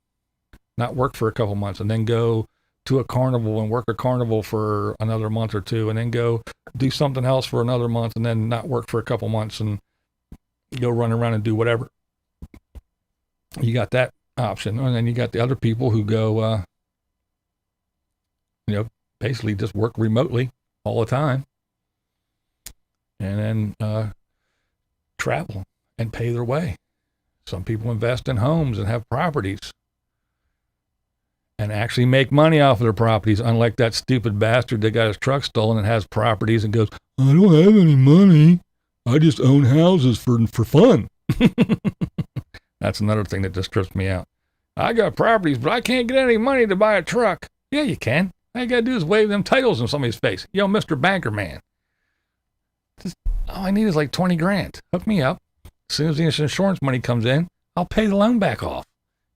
not work for a couple months, and then go to a carnival and work a carnival for another month or two, and then go do something else for another month, and then not work for a couple months and go run around and do whatever. You got that option. And then you got the other people who go, basically just work remotely all the time, and then travel and pay their way. Some people invest in homes and have properties and actually make money off of their properties, unlike that stupid bastard that got his truck stolen and has properties and goes, I don't have any money. I just own houses for fun. That's another thing that just trips me out. I got properties, but I can't get any money to buy a truck. Yeah, you can. All you got to do is wave them titles in somebody's face. Yo, Mr. Banker Man. All I need is like 20 grand. Hook me up. As soon as the insurance money comes in, I'll pay the loan back off.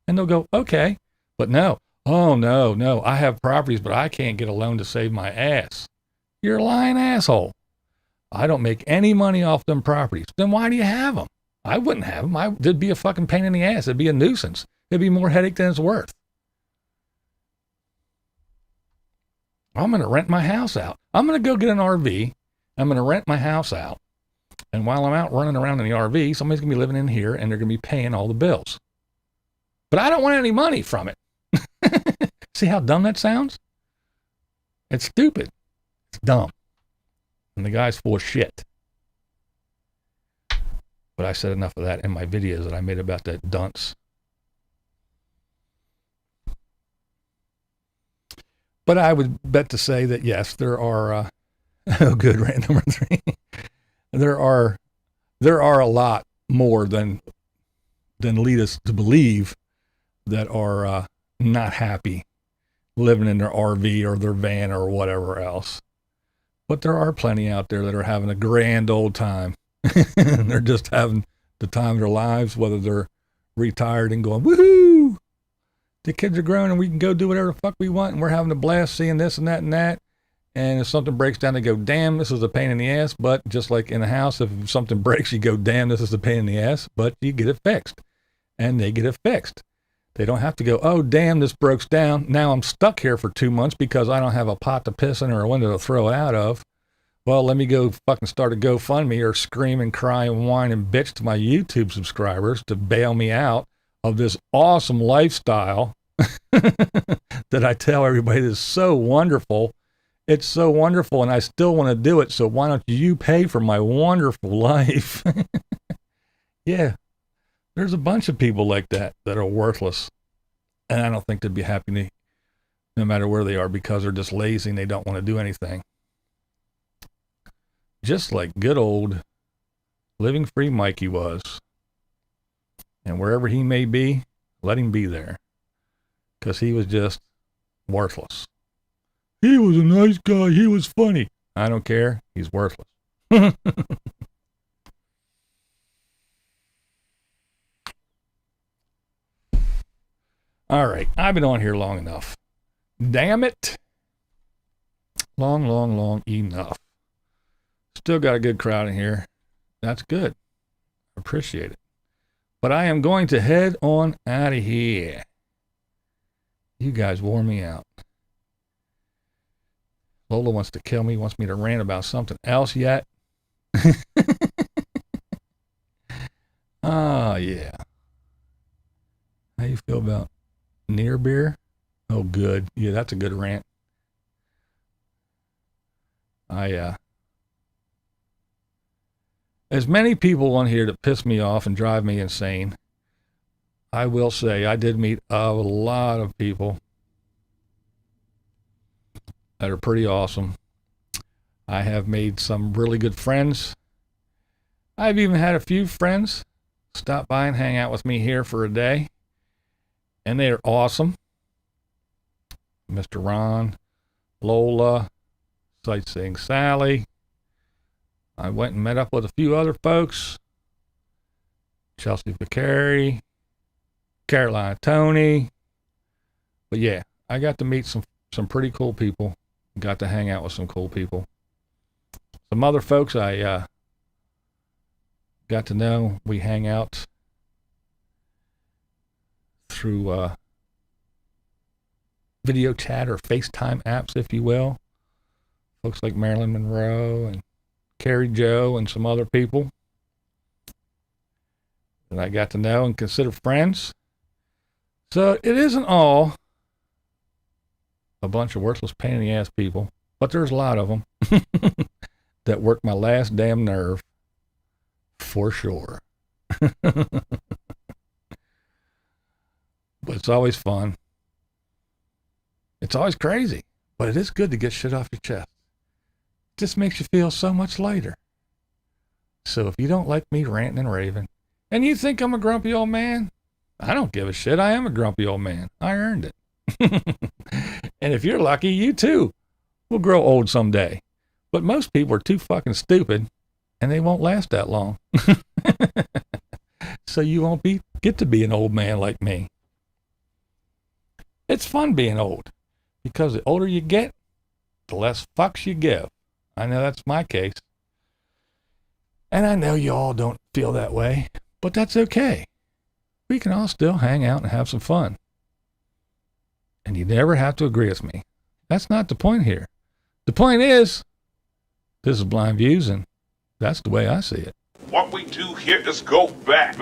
And they'll go, okay. But no. Oh, no. I have properties, but I can't get a loan to save my ass. You're a lying asshole. I don't make any money off them properties. Then why do you have them? I wouldn't have them. It'd be a fucking pain in the ass. It'd be a nuisance. It'd be more headache than it's worth. I'm going to rent my house out. I'm going to go get an RV. I'm going to rent my house out. And while I'm out running around in the RV, somebody's going to be living in here and they're going to be paying all the bills. But I don't want any money from it. See how dumb that sounds? It's stupid. It's dumb. And the guy's full of shit. But I said enough of that in my videos that I made about that dunce. But I would bet to say that, yes, there are, oh, good, rant number 3. There are a lot more than lead us to believe that are not happy living in their RV or their van or whatever else. But there are plenty out there that are having a grand old time. They're just having the time of their lives, whether they're retired and going, woohoo! The kids are grown and we can go do whatever the fuck we want, and we're having a blast seeing this and that and that. And if something breaks down, they go, damn, this is a pain in the ass. But just like in a house, if something breaks, you go, damn, this is a pain in the ass. But you get it fixed. And they get it fixed. They don't have to go, oh, damn, this broke down. Now I'm stuck here for 2 months because I don't have a pot to piss in or a window to throw it out of. Well, let me go fucking start a GoFundMe or scream and cry and whine and bitch to my YouTube subscribers to bail me out of this awesome lifestyle that I tell everybody is so wonderful. It's so wonderful, and I still want to do it, so why don't you pay for my wonderful life? Yeah, there's a bunch of people like that are worthless, and I don't think they'd be happy no matter where they are because they're just lazy and they don't want to do anything. Just like good old Living Free Mikey was. And wherever he may be, let him be there, because he was just worthless. He was a nice guy. He was funny. I don't care. He's worthless. All right. I've been on here long enough. Damn it. Long enough. Still got a good crowd in here. That's good. Appreciate it. But I am going to head on out of here. You guys wore me out. Lola wants to kill me, wants me to rant about something else yet. Oh, yeah. How you feel about near beer? Oh, good. Yeah, that's a good rant. As many people on here that piss me off and drive me insane, I will say I did meet a lot of people that are pretty awesome. I have made some really good friends. I've even had a few friends stop by and hang out with me here for a day, and they're awesome. Mr. Ron, Lola, Sightseeing Sally. I went and met up with a few other folks. Chelsea Vicari, Carolina Tony. But yeah, I got to meet some pretty cool people. Got to hang out with some cool people. Some other folks I got to know. We hang out through video chat or FaceTime apps, if you will. Folks like Marilyn Monroe and Carrie Joe and some other people that I got to know and consider friends. So it isn't all a bunch of worthless pain in the ass people, but there's a lot of them that work my last damn nerve, for sure. But it's always fun. It's always crazy, but it is good to get shit off your chest. It just makes you feel so much lighter. So if you don't like me ranting and raving, and you think I'm a grumpy old man, I don't give a shit. I am a grumpy old man. I earned it. And if you're lucky, you too will grow old someday. But most people are too fucking stupid, and they won't last that long. So you won't get to be an old man like me. It's fun being old, because the older you get, the less fucks you give. I know that's my case. And I know you all don't feel that way, but that's okay. We can all still hang out and have some fun. And you never have to agree with me. That's not the point here. The point is, this is Blind Views, and that's the way I see it. What we do here is go back.